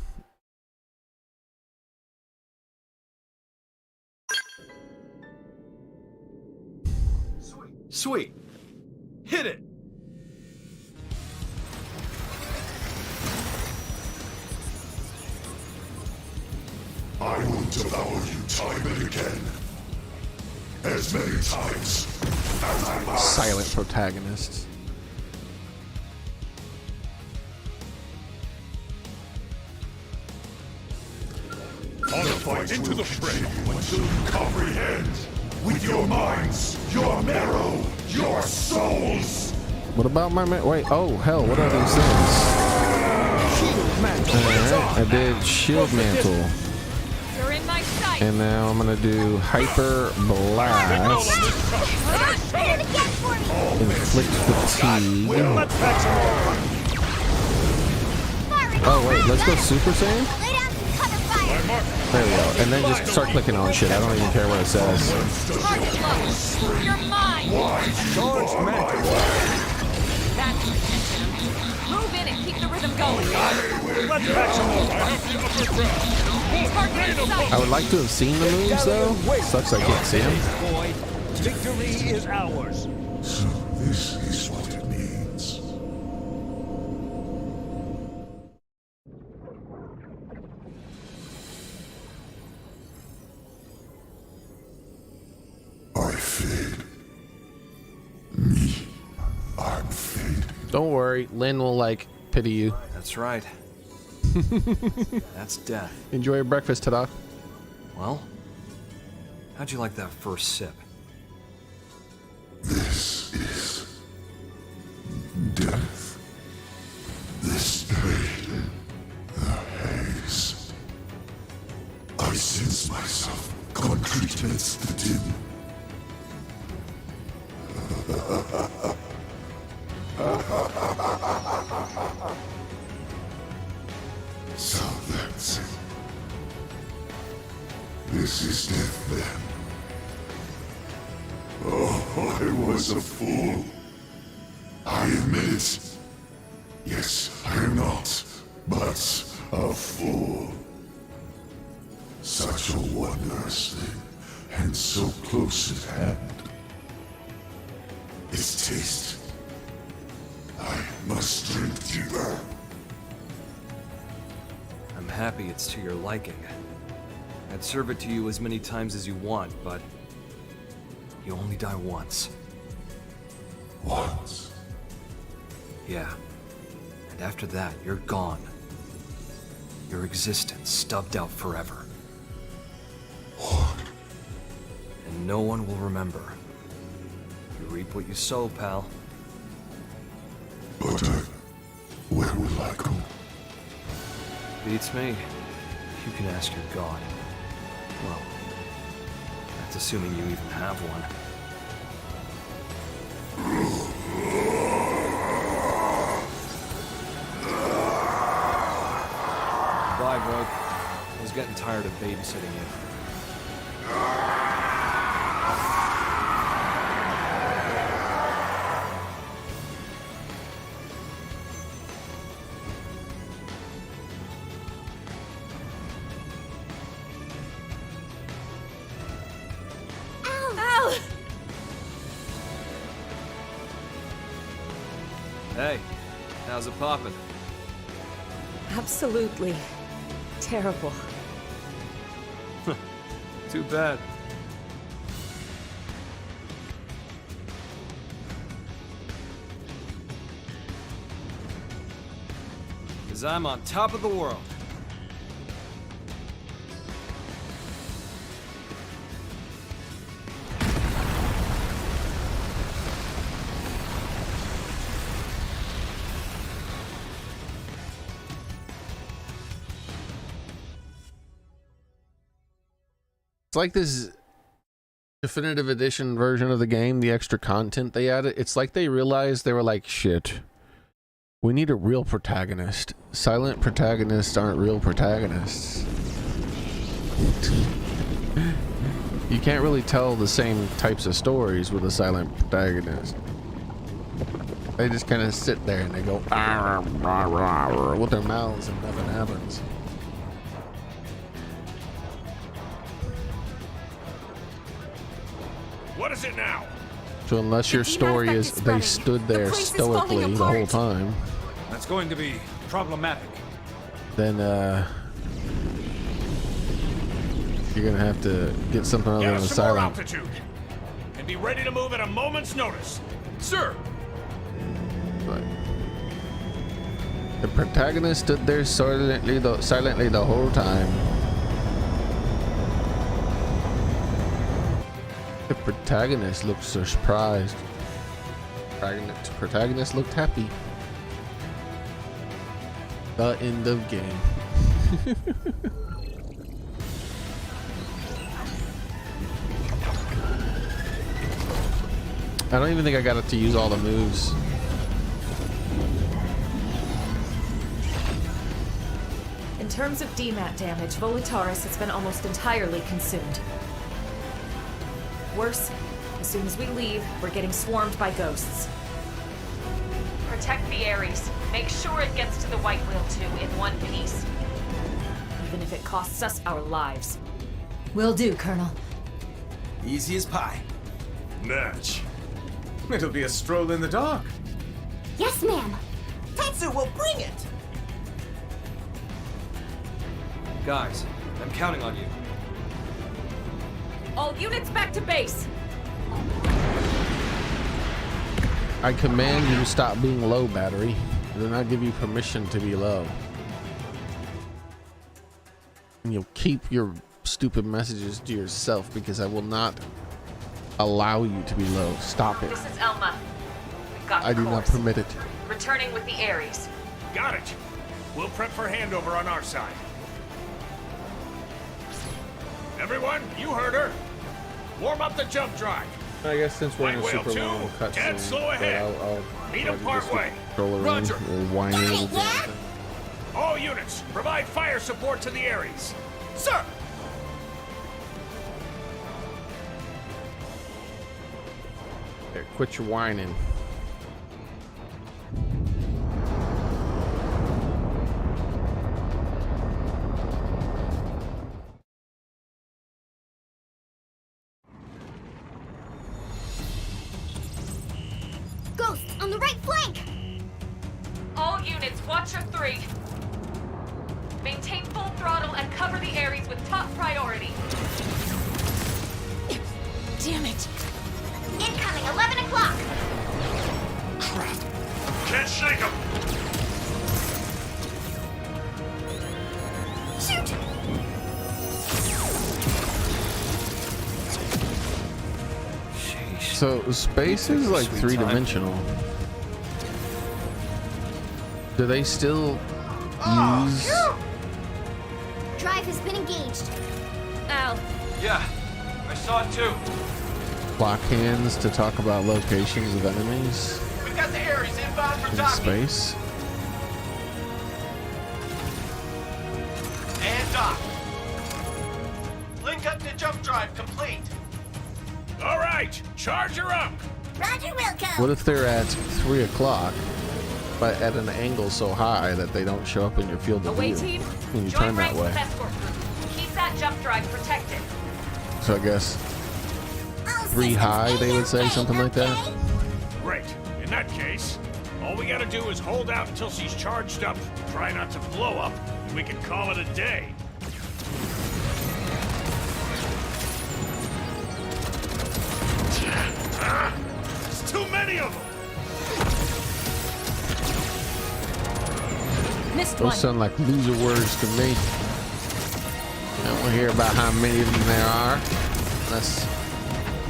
Sweet. Hit it! I will devour you time and again. As many times as I last. Silent protagonists. I'll fight into the fray until you comprehend. With your minds, your marrow, your souls. What about my wait, oh hell, what are these things? Alright, I did shield mantle. You're in my sight. And now I'm gonna do hyper blast. Inflict fatigue. Oh wait, let's go Super Saiyan? There we go. And then just start clicking on shit. I don't even care what it says. You're mine. Charged mantle. That's move in and keep the rhythm going. Let's back some more. Target in sight. I would like to have seen the moves though. Sucks I can't see them. Boy, victory is ours. So this is what it means. I fade. Me. I'm fading. Don't worry, Lynn will like pity you. That's right. That's death. Enjoy your breakfast, ta-da. Well, how'd you like that first sip? This is death. This pain, the haze. I sense myself concrete amidst the dim. So that's it. This is death then. Oh, I was a fool. I admit it. Yes, I am not, but a fool. Such a wondrous thing, and so close at hand. Its taste. I must drink deeper. I'm happy it's to your liking. I'd serve it to you as many times as you want, but you only die once. Once. Yeah. And after that, you're gone. Your existence stubbed out forever. What? And no one will remember. You reap what you sow, pal. But where will I go? Beats me. You can ask your god. Well, that's assuming you even have one. Bye, Void. I was getting tired of babysitting you. Ow! Hey, how's it poppin'? Absolutely terrible. Too bad. 'cause I'm on top of the world. It's like this definitive edition version of the game, the extra content they added. It's like they realized, they were like, shit, we need a real protagonist. Silent protagonists aren't real protagonists. You can't really tell the same types of stories with a silent protagonist. They just kind of sit there and they go "Arr, rah, rah, rah," with their mouths and nothing happens. What is it now? So unless your story is they stood there stoically the whole time, That's going to be problematic. then you're gonna have to get something other than Get some more silent. altitude. And be ready to move at a moment's notice. Sir! But the protagonist stood there silently the whole time. The protagonist looked surprised. Protagonist looked happy. The end of game. I don't even think I got it to use all the moves. In terms of DMAT damage, Volitaris has been almost entirely consumed. Worse, as soon as we leave, we're getting swarmed by ghosts. Protect the Ares. Make sure it gets to the White Whale too, in one piece. Even if it costs us our lives. Will do, Colonel. Easy as pie. Natch. It'll be a stroll in the dark. Yes, ma'am. Tetsu will bring it! Guys, I'm counting on you. All units back to base! I command you to stop being low, battery. I do not give you permission to be low. And you'll keep your stupid messages to yourself because I will not allow you to be low. Stop it. This is Elma. We've got I do not permit it. Returning with the Ares. Got it. We'll prep for handover on our side. Everyone, you heard her. Warm up the jump drive. I guess since we're in a White Whale super 2, long dead cutscene, slow but ahead. I'll Meet try him to part just way. control around, Roger. little whiny little thing. All units, provide fire support to the Ares. Sir! There, quit your whining. Ghosts on the right flank! All units, Watcher 3. Maintain full throttle and cover the Ares with top priority. Damn it! Incoming, 11 o'clock! Crap. Can't shake him. Shoot! So space is like three-dimensional. Do they still use Drive has been engaged. Al, Yeah, I saw it too. clock hands to talk about locations of enemies We've got the Ares inbound for in docking. space? And dock. Link up to jump drive complete. All right, charge her up. Roger, Wilco. What if they're at 3 o'clock, but at an angle so high that they don't show up in your field of away view team. when you Join turn that ranks way? with escort group. Keep that jump drive protected. So I guess 3 high, they would say, something like that. Great. In that case, all we gotta do is hold out until she's charged up, try not to blow up, and we can call it a day. There's too many of them! Missed Those sound like loser words to me. I don't want to hear about how many of them there are. Unless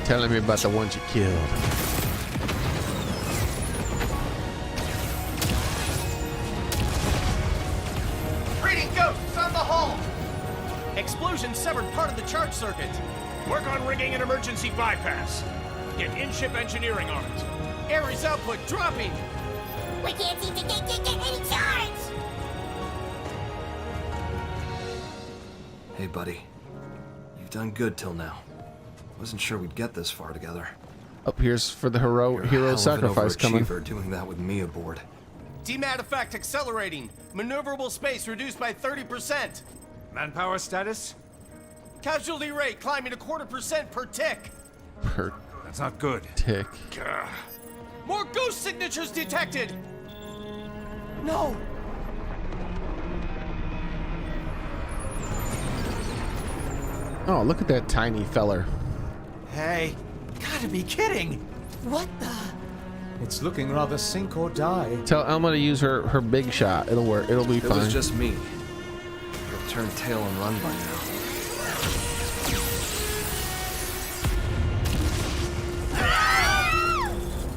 telling me about the ones you killed. Reading ghosts on the hull! Explosion severed part of the charge circuit. Work on rigging an emergency bypass. Get in-ship engineering on it. Ares output dropping. We can't seem to get any charge! Hey, buddy. You've done good till now. Wasn't sure we'd get this far together. Up here's for the You're a hell hero of an sacrifice coming. overachiever doing that with me aboard. DMAT effect accelerating. Maneuverable space reduced by 30%. Manpower status? Casualty rate climbing 0.25% per tick. Per That's not good. tick. Gah. More ghost signatures detected. No. Oh, look at that tiny feller. Hey, gotta be kidding! What the? It's looking rather sink or die. Tell Elma to use her big shot. It'll work. It'll be If it fine. was just me, you'll turn tail and run by now.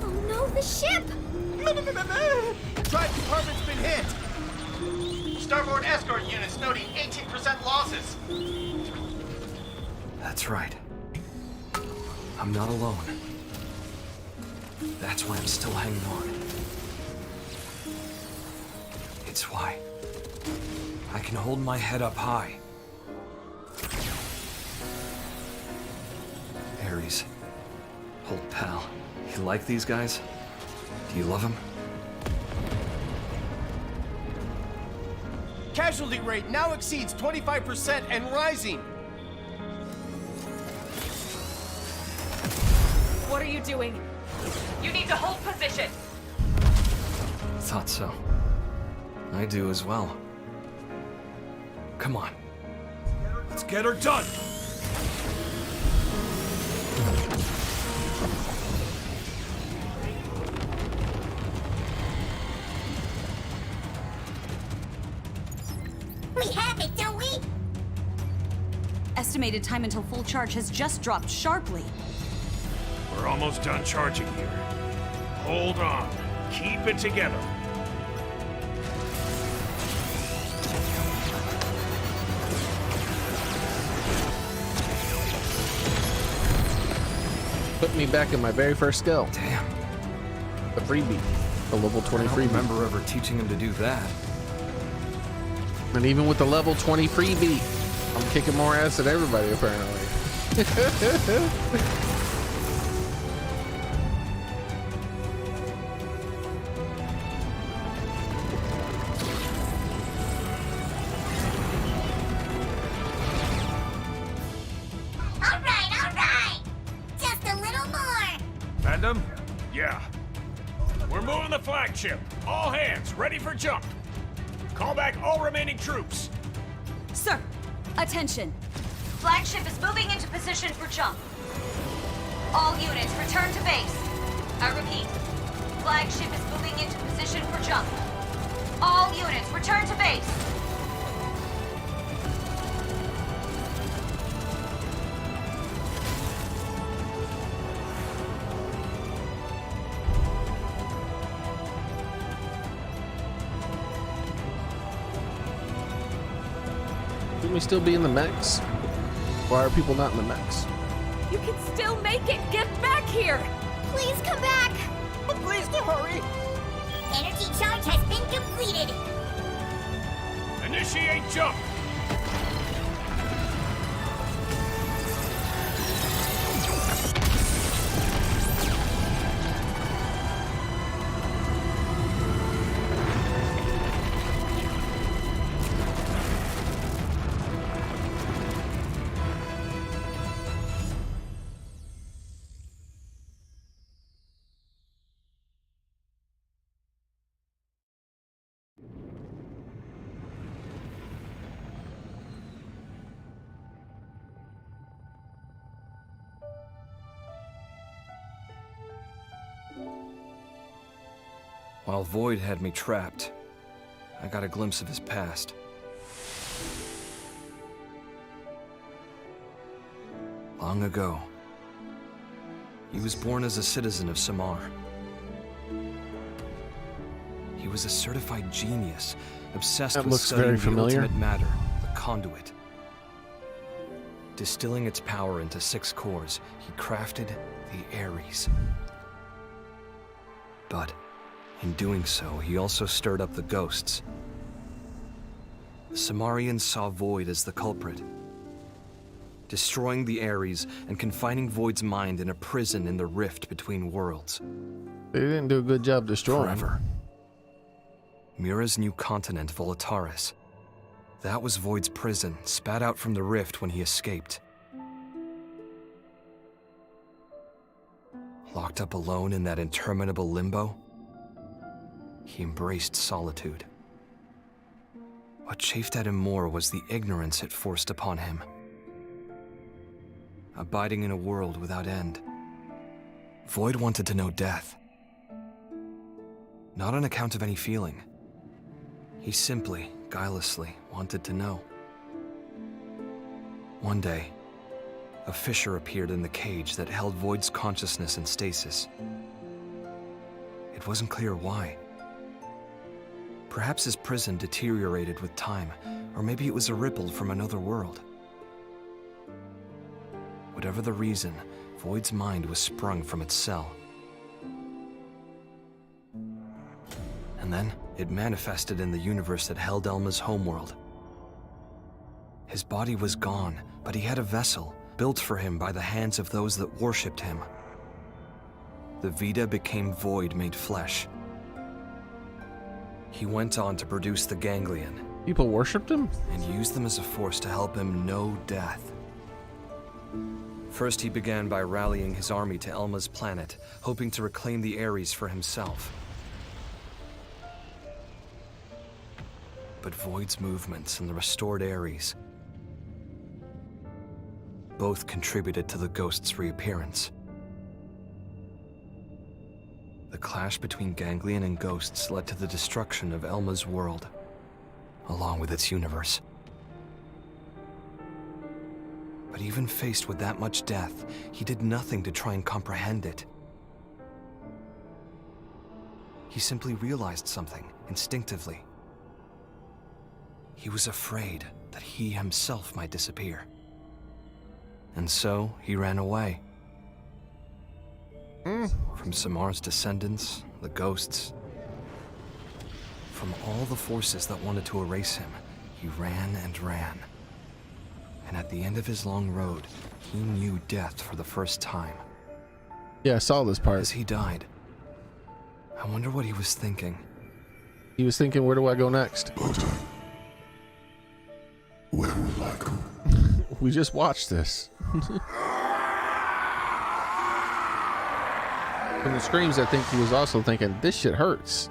Oh no, the ship! Drive compartment's been hit. Starboard escort units noting 18% losses. That's right. I'm not alone. That's why I'm still hanging on. It's why I can hold my head up high. Ares, old pal, you like these guys? Do you love them? Casualty rate now exceeds 25% and rising. What are you doing? You need to hold position. Thought so. I do as well. Come on. Let's get her done! We have it, don't we? Estimated time until full charge has just dropped sharply. We're almost done charging here. Hold on. Keep it together. Put me back in my very first skill. Damn. The freebie. The level 20 I don't freebie. remember ever teaching him to do that. And even with the level 20 freebie, I'm kicking more ass than everybody apparently. All right. Just a little more. Fandom? Yeah. We're moving the flagship. All hands, ready for jump. Call back all remaining troops. Sir, attention. Flagship is moving into position for jump. All units, return to base. I repeat, flagship is moving into position for jump. All units, return to base. Shouldn't we still be in the mechs? Why are people not in the mechs? You can still make it! Get back here! Please come back. Please to hurry! Energy charge has been completed. Initiate jump. While Void had me trapped, I got a glimpse of his past. Long ago, he was born as a citizen of Samar. He was a certified genius, obsessed That with looks studying very the familiar. ultimate matter, the conduit. Distilling its power into 6 cores, he crafted the Ares. But in doing so, he also stirred up the ghosts. The Samarians saw Void as the culprit, destroying the Ares and confining Void's mind in a prison in the rift between worlds. They didn't do a good job destroying. Forever. Mira's new continent, Volataris. That was Void's prison, spat out from the rift when he escaped. Locked up alone in that interminable limbo, he embraced solitude. What chafed at him more was the ignorance it forced upon him. Abiding in a world without end, Void wanted to know death. Not on account of any feeling. He simply, guilelessly, wanted to know. One day, a fissure appeared in the cage that held Void's consciousness in stasis. It wasn't clear why. Perhaps his prison deteriorated with time, or maybe it was a ripple from another world. Whatever the reason, Void's mind was sprung from its cell. And then, it manifested in the universe that held Elma's homeworld. His body was gone, but he had a vessel, built for him by the hands of those that worshipped him. The Vita became Void made flesh. He went on to produce the Ganglion. People worshipped him? And used them as a force to help him know death. First, he began by rallying his army to Elma's planet, hoping to reclaim the Ares for himself. But Void's movements and the restored Ares both contributed to the ghost's reappearance. The clash between Ganglion and ghosts led to the destruction of Elma's world, along with its universe. But even faced with that much death, he did nothing to try and comprehend it. He simply realized something, instinctively. He was afraid that he himself might disappear. And so, he ran away. From Samar's descendants, the ghosts. From all the forces that wanted to erase him, he ran and ran. And at the end of his long road, he knew death for the first time. Yeah, I saw this part. As he died, I wonder what he was thinking. He was thinking, where do I go next? Where will I go? We just watched this. From the screams, I think he was also thinking, this shit hurts.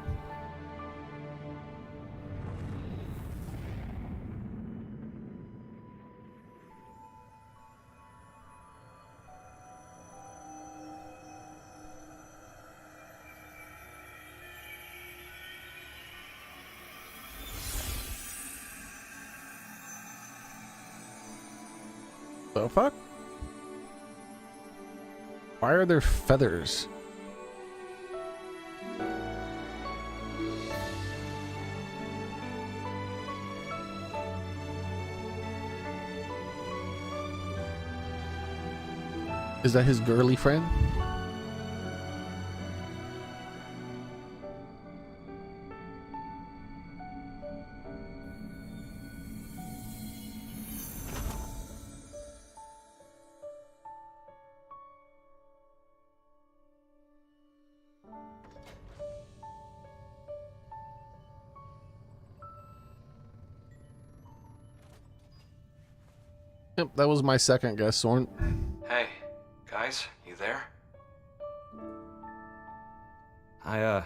The fuck? Why are there feathers? Is that his girly friend? Yep, that was my second guess, Soren. Hey, guys, you there? I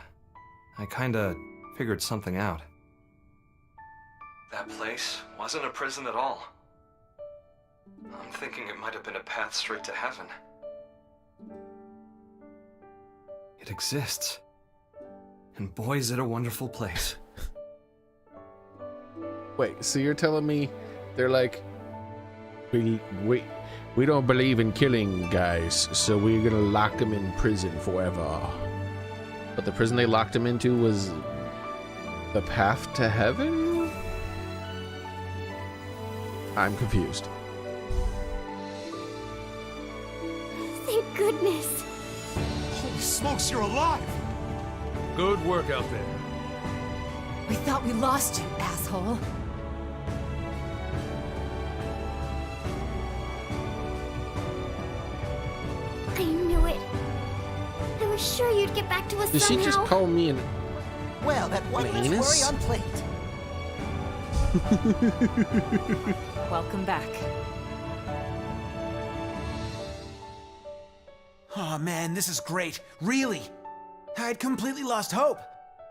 kinda figured something out. That place wasn't a prison at all. I'm thinking it might have been a path straight to heaven. It exists. And boy, is it a wonderful place. Wait, so you're telling me they're like, we don't believe in killing guys, so we're gonna lock them in prison forever. But the prison they locked him into was the path to heaven? I'm confused. Thank goodness. Holy smokes, you're alive! Good work out there. We thought we lost you, asshole. I knew it. I was sure you'd get back to us Did somehow. she just call me an Well, that one less anus? worry on plate. Welcome back. Oh man, this is great. Really. I'd completely lost hope.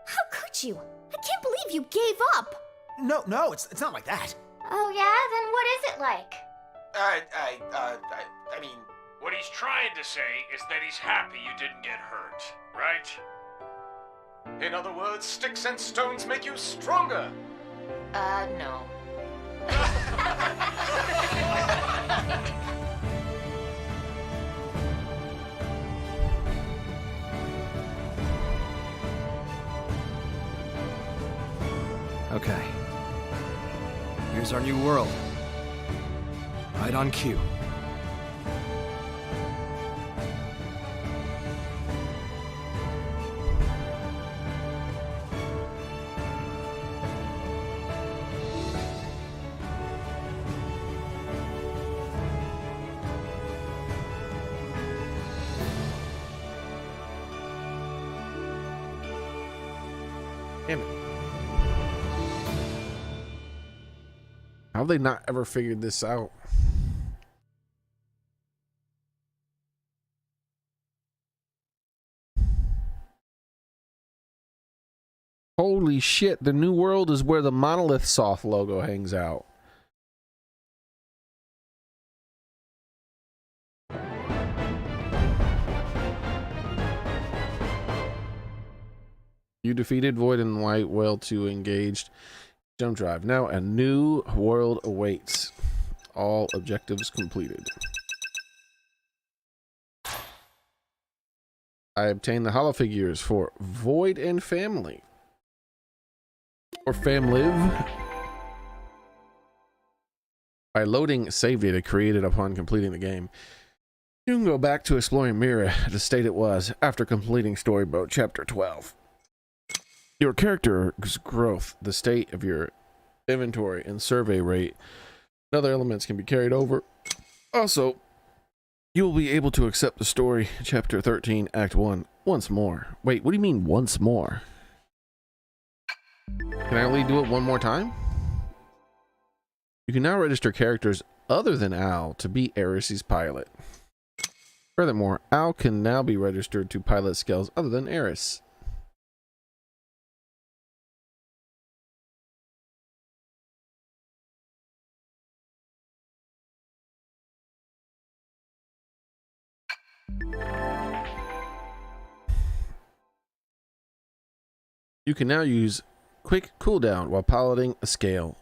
How could you? I can't believe you gave up. No, it's not like that. Oh yeah? Then what is it like? I mean, What he's trying to say is that he's happy you didn't get hurt, right? In other words, sticks and stones make you stronger. No. Okay. Here's our new world. Right on cue. Damn it. How have they not ever figured this out? Holy shit, the new world is where the Monolith Soft logo hangs out. You defeated Void and White Whale 2 engaged. Jump drive. Now a new world awaits. All objectives completed. I obtained the hollow figures for Void and Family. Or Famliv. By loading save data created upon completing the game, you can go back to exploring Mira at the state it was after completing Storyboat Chapter 12. Your character's growth, the state of your inventory, and survey rate, and other elements can be carried over. Also, you will be able to accept the story, Chapter 13, Act 1, once more. Wait, what do you mean, once more? Can I only do it one more time? You can now register characters other than Al to be Eris's pilot. Furthermore, Al can now be registered to pilot skills other than Eris. You can now use quick cooldown while piloting a scale.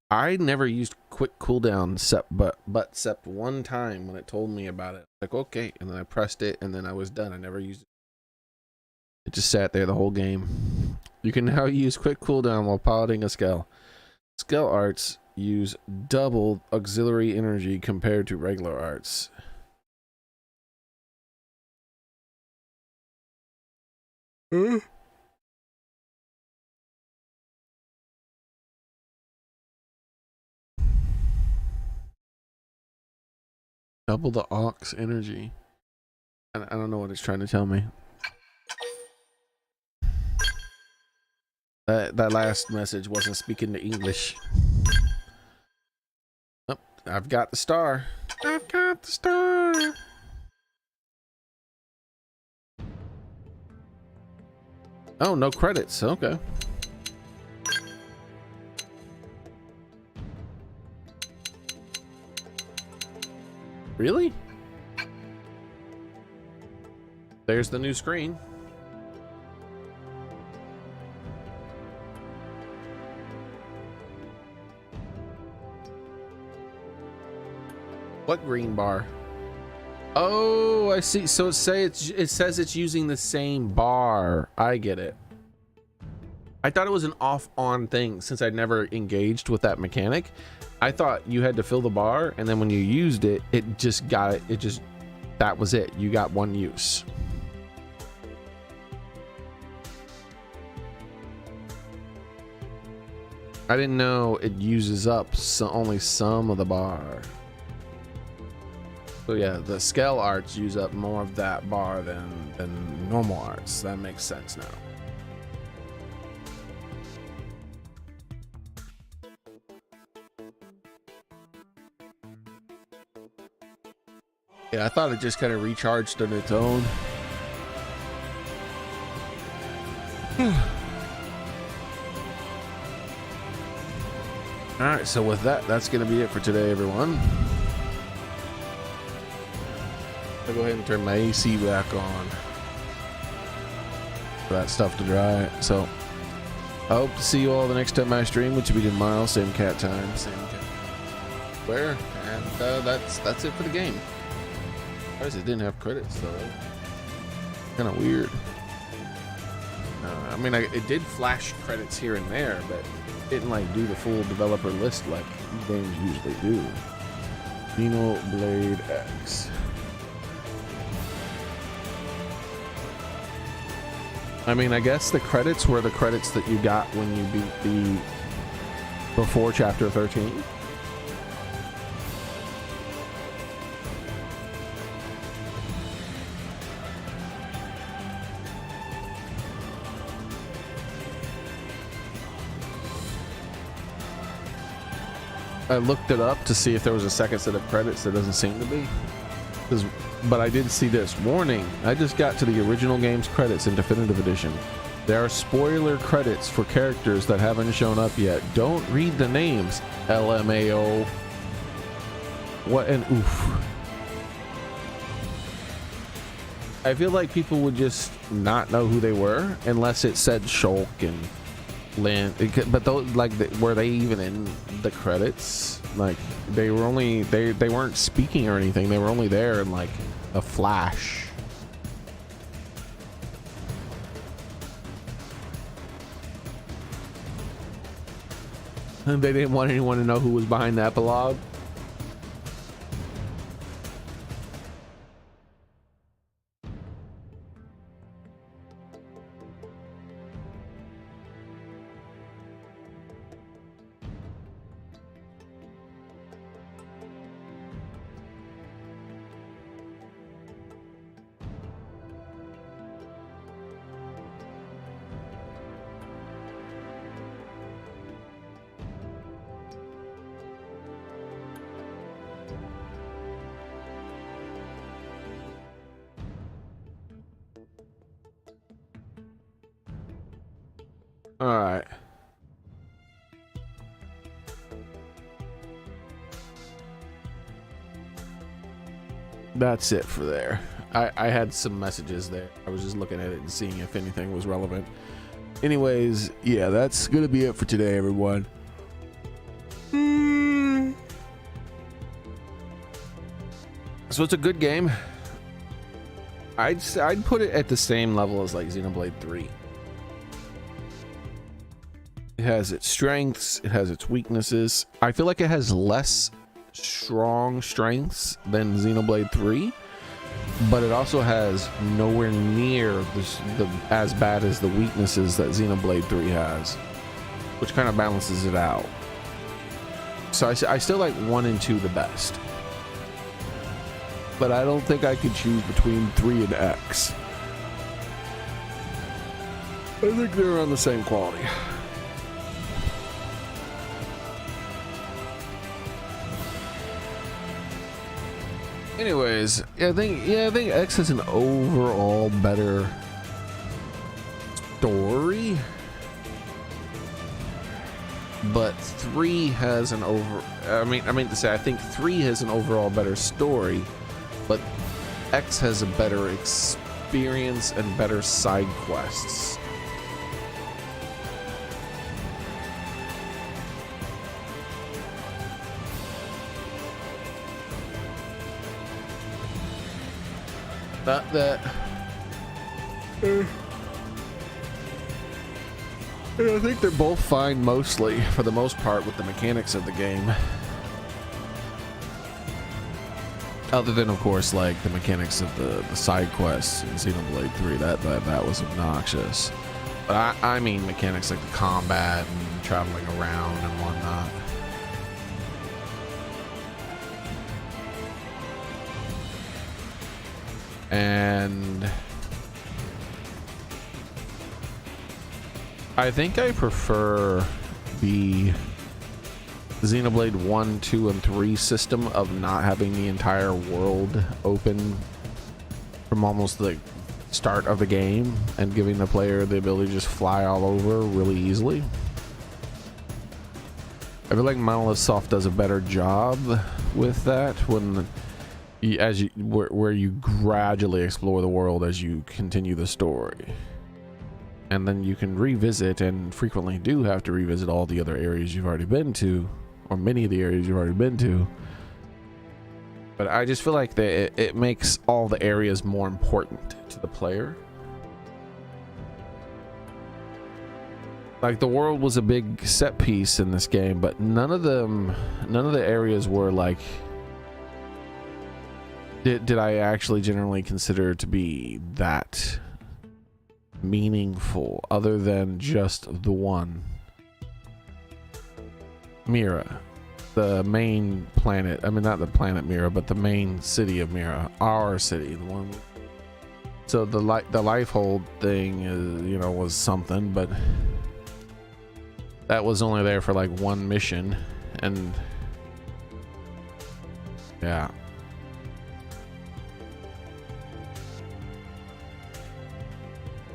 I never used quick cooldown except one time when it told me about it. Like, okay, and then I pressed it and then I was done. I never used it. It just sat there the whole game. You can now use quick cooldown while piloting a scale. Scale arts use double auxiliary energy compared to regular arts. Double the aux energy. I don't know what it's trying to tell me. That last message wasn't speaking the English. Oh, I've got the star. I've got the star. Oh, no credits. Okay. Really? There's the new screen. What green bar? Oh, I see. So it says it's using the same bar. I get it. I thought it was an off-on thing since I'd never engaged with that mechanic. I thought you had to fill the bar, and then when you used it, it just got it. It just, that was it. You got one use. I didn't know it uses up only some of the bar. So yeah, the scale arts use up more of that bar than normal arts. That makes sense now. Yeah, I thought it just kind of recharged on its own. All right, so with that, that's going to be it for today, everyone. I'll go ahead and turn my AC back on for that stuff to dry. So I hope to see you all the next time I stream, which will be tomorrow, same cat time, same cat where, and that's it for the game. Obviously, it didn't have credits though. Kind of weird. I mean, it did flash credits here and there, but it didn't like do the full developer list like games usually do. Xenoblade X. I mean, I guess the credits were the credits that you got when you beat the before chapter 13. I looked it up to see if there was a second set of credits. There doesn't seem to be. But I did see this warning. I just got to the original game's credits in Definitive Edition. There are spoiler credits for characters that haven't shown up yet. Don't read the names. LMAO. What an oof. I feel like people would just not know who they were unless it said Shulk and Lynn. But those, like, were they even in the credits? Like, they were only, they weren't speaking or anything. They were only there in like a flash. And they didn't want anyone to know who was behind the epilogue. All right. That's it for there. I had some messages there. I was just looking at it and seeing if anything was relevant. Anyways, yeah, that's gonna be it for today, everyone. So it's a good game. I'd put it at the same level as like Xenoblade 3. It has its strengths, it has its weaknesses. I feel like it has less strong strengths than Xenoblade 3, but it also has nowhere near as bad as the weaknesses that Xenoblade 3 has, which kind of balances it out. So I still like 1 and 2 the best, but I don't think I could choose between 3 and X. I think they're on the same quality. Anyways, I think X has an overall better story, but 3 has an I mean to say I think 3 has an overall better story, but X has a better experience and better side quests. I think they're both fine mostly, for the most part, with the mechanics of the game. Other than, of course, like the mechanics of the side quests in Xenoblade 3, that was obnoxious. But I mean mechanics like the combat and traveling around and whatnot. And I think I prefer the Xenoblade 1, 2, and 3 system of not having the entire world open from almost the start of the game and giving the player the ability to just fly all over really easily. I feel like Monolith Soft does a better job with that when where you gradually explore the world as you continue the story. And then you can revisit, and frequently do have to revisit, all the other areas you've already been to, or many of the areas you've already been to. But I just feel like it makes all the areas more important to the player. Like, the world was a big set piece in this game, but none of the areas were like, did I actually generally consider to be that meaningful, other than just the one. Mira, the main planet, I mean not the planet Mira, but the main city of Mira, our city, the one. So the Lifehold thing is, you know, was something, but that was only there for like one mission, and yeah.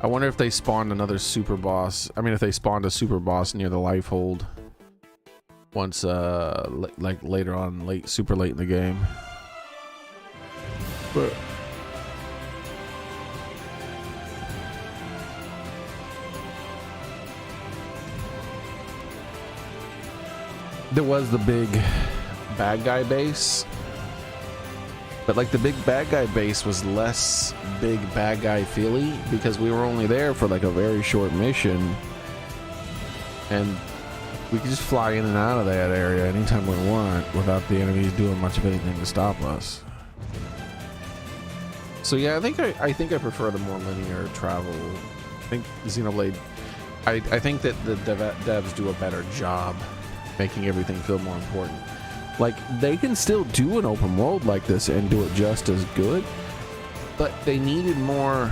I wonder if they spawned another super boss. I mean, if they spawned a super boss near the Lifehold once, like later on, super late in the game. But there was the big bad guy base. But like the big bad guy base was less big bad guy feely because we were only there for like a very short mission, and we could just fly in and out of that area anytime we want without the enemies doing much of anything to stop us. So yeah, I think I prefer the more linear travel. I think Xenoblade, I think that the devs do a better job making everything feel more important. Like, they can still do an open world like this and do it just as good, but they needed more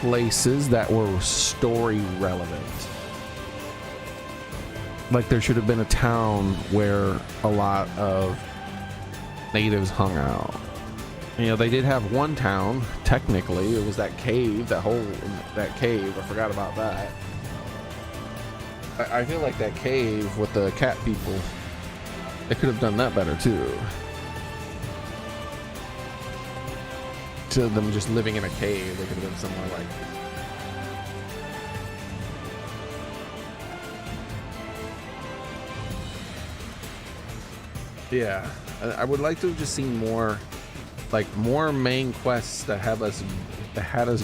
places that were story relevant. Like, there should have been a town where a lot of natives hung out. You know, they did have one town, technically. It was that cave, that cave. I forgot about that. I feel like that cave with the cat people, they could have done that better too. To them just living in a cave, they could have been somewhere like, yeah, I would like to have just seen more main quests that had us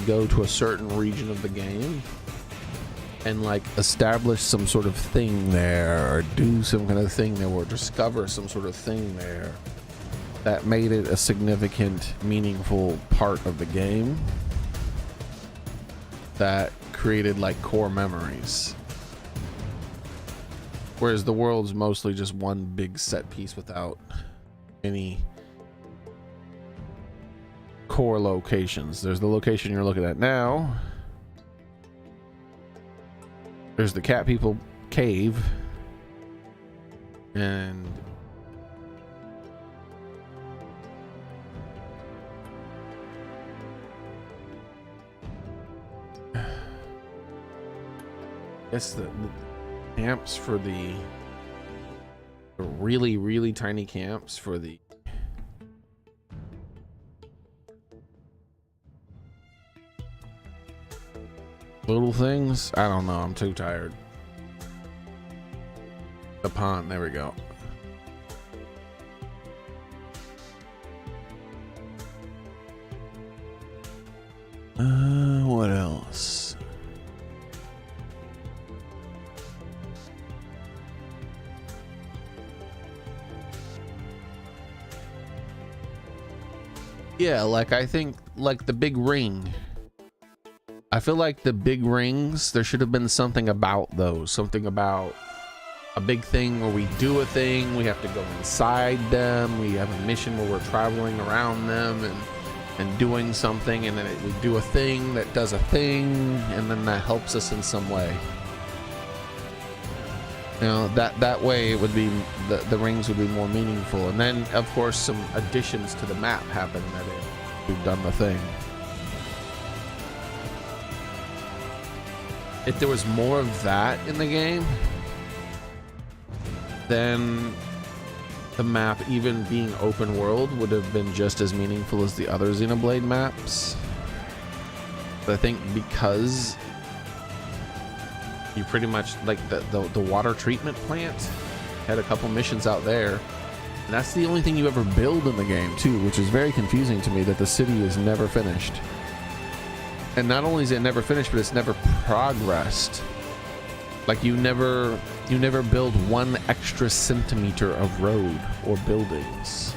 go to a certain region of the game and like establish some sort of thing there, or do some kind of thing there, or discover some sort of thing there that made it a significant, meaningful part of the game that created like core memories. Whereas the world's mostly just one big set piece without any core locations. There's the location you're looking at now. There's the cat people cave, and I guess the camps for the really, really tiny camps for the little things. I don't know. I'm too tired. The pond. There we go. What else? Yeah, like I think like the big ring. I feel like the big rings, there should have been something about those, something about a big thing where we do a thing, we have to go inside them, we have a mission where we're traveling around them and doing something, and then we do a thing that does a thing, and then that helps us in some way. You know, that way it would be, the rings would be more meaningful. And then of course some additions to the map happen that we've done the thing. If there was more of that in the game, then the map, even being open world, would have been just as meaningful as the other Xenoblade maps. But I think because you pretty much, like the water treatment plant had a couple missions out there, and that's the only thing you ever build in the game too, which is very confusing to me, that the city is never finished. And not only is it never finished, but it's never progressed. Like you never build 1 extra centimeter of road or buildings.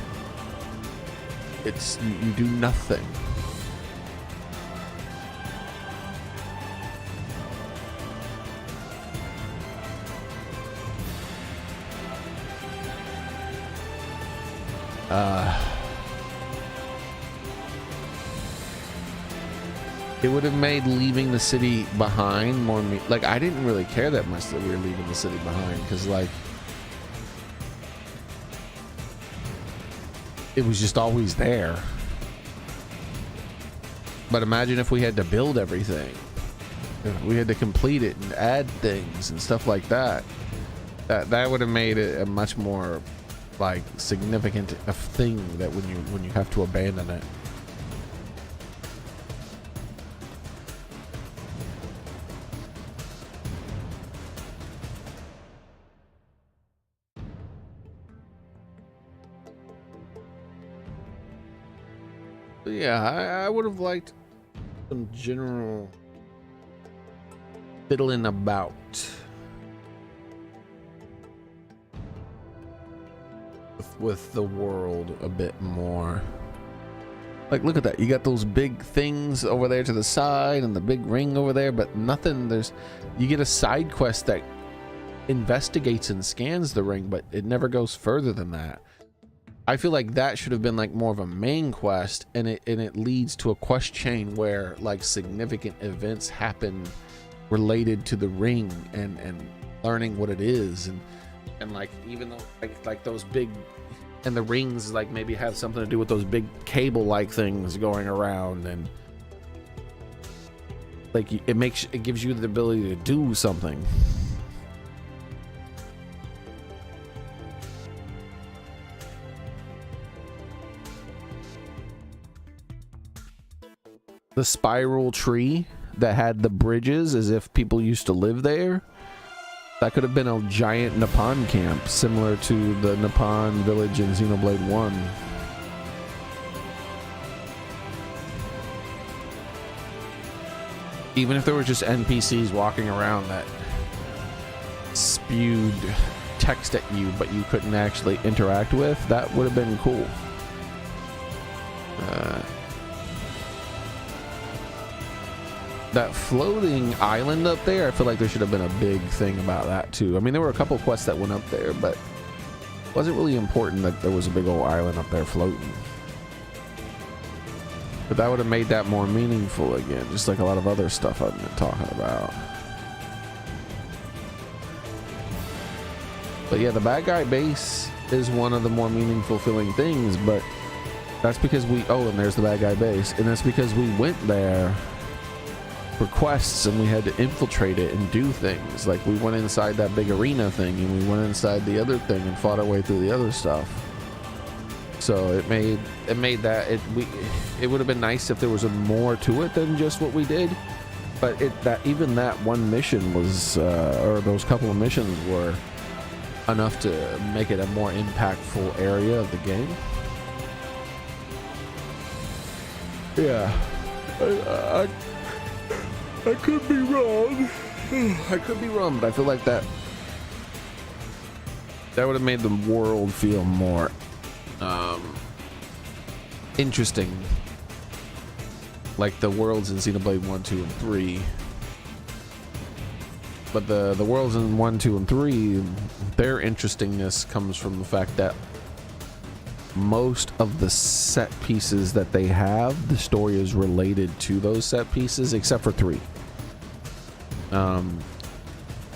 It's you do nothing. It would have made leaving the city behind more like, I didn't really care that much that we were leaving the city behind, because like it was just always there. But imagine if we had to build everything, we had to complete it and add things and stuff like that. That would have made it a much more like significant a thing, that when you have to abandon it. But yeah, I would have liked some general fiddling about. With the world a bit more. Like, look at that. You got those big things over there to the side and the big ring over there, but nothing. You get a side quest that investigates and scans the ring, but it never goes further than that. I feel like that should have been like more of a main quest, and it leads to a quest chain where like significant events happen related to the ring and learning what it is, and like, even though like those big, and the rings like maybe have something to do with those big cable like things going around, and like it gives you the ability to do something. The spiral tree that had the bridges as if people used to live there, that could have been a giant Nippon camp, similar to the Nippon village in Xenoblade 1. Even if there were just NPCs walking around that spewed text at you, but you couldn't actually interact with, that would have been cool. That floating island up there, I feel like there should have been a big thing about that too. I mean, there were a couple quests that went up there, but it wasn't really important that there was a big old island up there floating. But that would have made that more meaningful again, just like a lot of other stuff I've been talking about. But yeah, the bad guy base is one of the more meaningful feeling things, but that's because and there's the bad guy base, and that's because we went there for quests and we had to infiltrate it and do things. Like, we went inside that big arena thing, and we went inside the other thing and fought our way through the other stuff. So it made that it would have been nice if there was more to it than just what we did. But even that one mission was, or those couple of missions were enough to make it a more impactful area of the game. Yeah. I could be wrong. I could be wrong, but I feel like that would have made the world feel more interesting. Like the worlds in Xenoblade 1, 2, and 3. But the worlds in 1, 2, and 3, their interestingness comes from the fact that most of the set pieces that they have, the story is related to those set pieces, except for 3.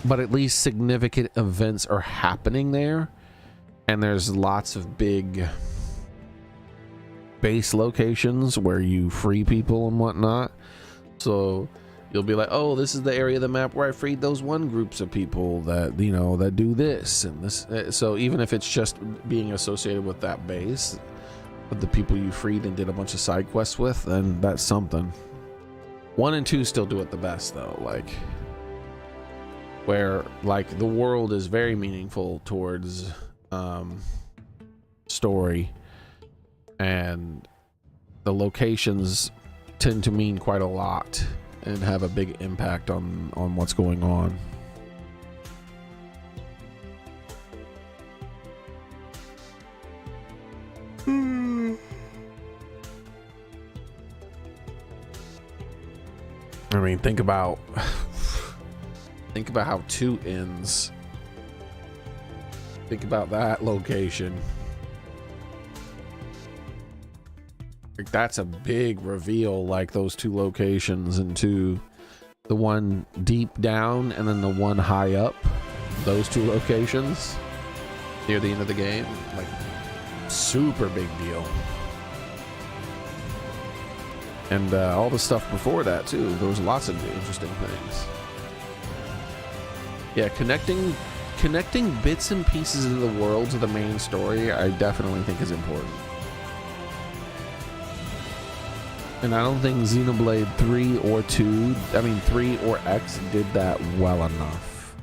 But at least significant events are happening there, and there's lots of big base locations where you free people and whatnot. So you'll be like, oh, this is the area of the map where I freed those one groups of people that, you know, that do this and this. So even if it's just being associated with that base, with the people you freed and did a bunch of side quests with, then that's something. 1 and 2 still do it the best though, like where like the world is very meaningful towards story, and the locations tend to mean quite a lot and have a big impact on what's going on. I mean, think about how 2 ends. Think about that location. Like that's a big reveal, like those 2 locations, into the one deep down and then the one high up. Those 2 locations near the end of the game, like super big deal. And all the stuff before that too, there was lots of interesting things. Yeah, connecting bits and pieces of the world to the main story, I definitely think is important. And I don't think Xenoblade 3 or 2, I mean 3 or X did that well enough.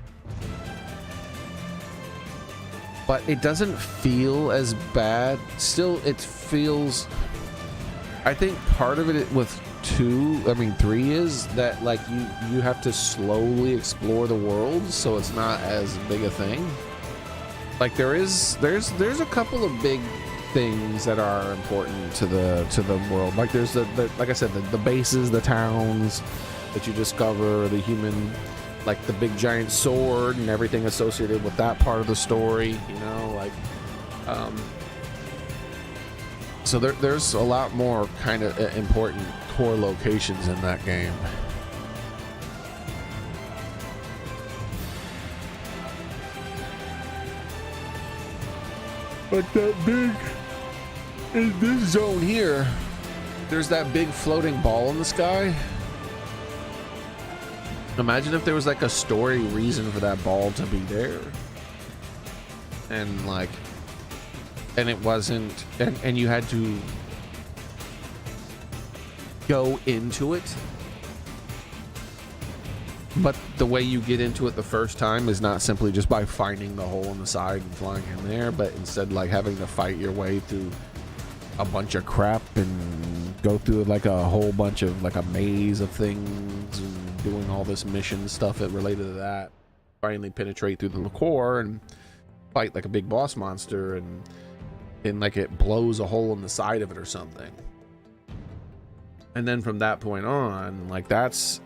But it doesn't feel as bad. Still, it feels, I think part of it with 3 is that like you have to slowly explore the world, so it's not as big a thing. Like there's a couple of big things that are important to the world. Like there's the like I said, the bases, the towns that you discover, the human, like the big giant sword and everything associated with that part of the story, you know, like so there's a lot more kind of important core locations in that game. But that big, in this zone here, there's that big floating ball in the sky. Imagine if there was like a story reason for that ball to be there. And like, and it wasn't, and you had to go into it. But the way you get into it the first time is not simply just by finding the hole in the side and flying in there, but instead like having to fight your way through a bunch of crap and go through like a whole bunch of like a maze of things and doing all this mission stuff that related to that. Finally penetrate through the core and fight like a big boss monster, and like it blows a hole in the side of it or something. And then from that point on, like that's,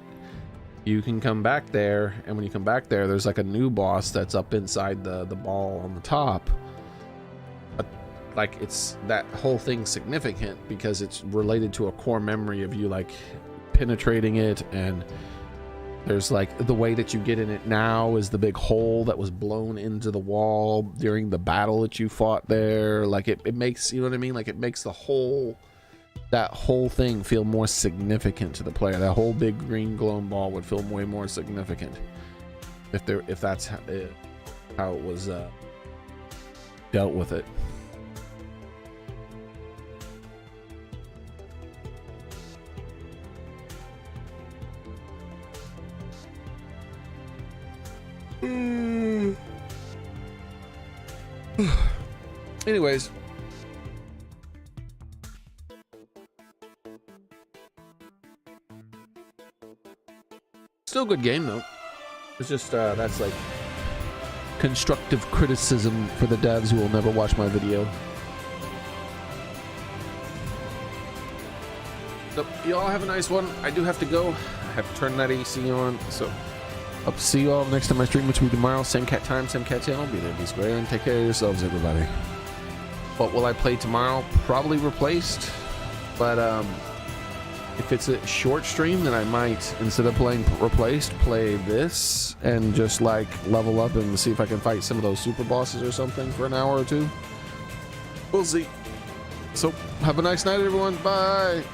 you can come back there, and when you come back there, there's like a new boss that's up inside the ball on the top. But like it's, that whole thing's significant because it's related to a core memory of you like penetrating it, and there's like the way that you get in it now is the big hole that was blown into the wall during the battle that you fought there. Like it makes, you know what I mean? Like it makes the whole, that whole thing feel more significant to the player. That whole big green glowing ball would feel way more significant if that's how it was dealt with it. Anyways, Still a good game though. It's just that's like constructive criticism for the devs who will never watch my video. So y'all have a nice one. I do have to go. I have to turn that AC on. So I'll see you all next time I stream, which will be tomorrow. Same cat time, same cat channel. Be there, be square, and take care of yourselves, everybody. What will I play tomorrow? Probably Replaced. But if it's a short stream, then I might, instead of playing Replaced, play this and just like level up and see if I can fight some of those super bosses or something for an hour or two. We'll see. So have a nice night, everyone. Bye.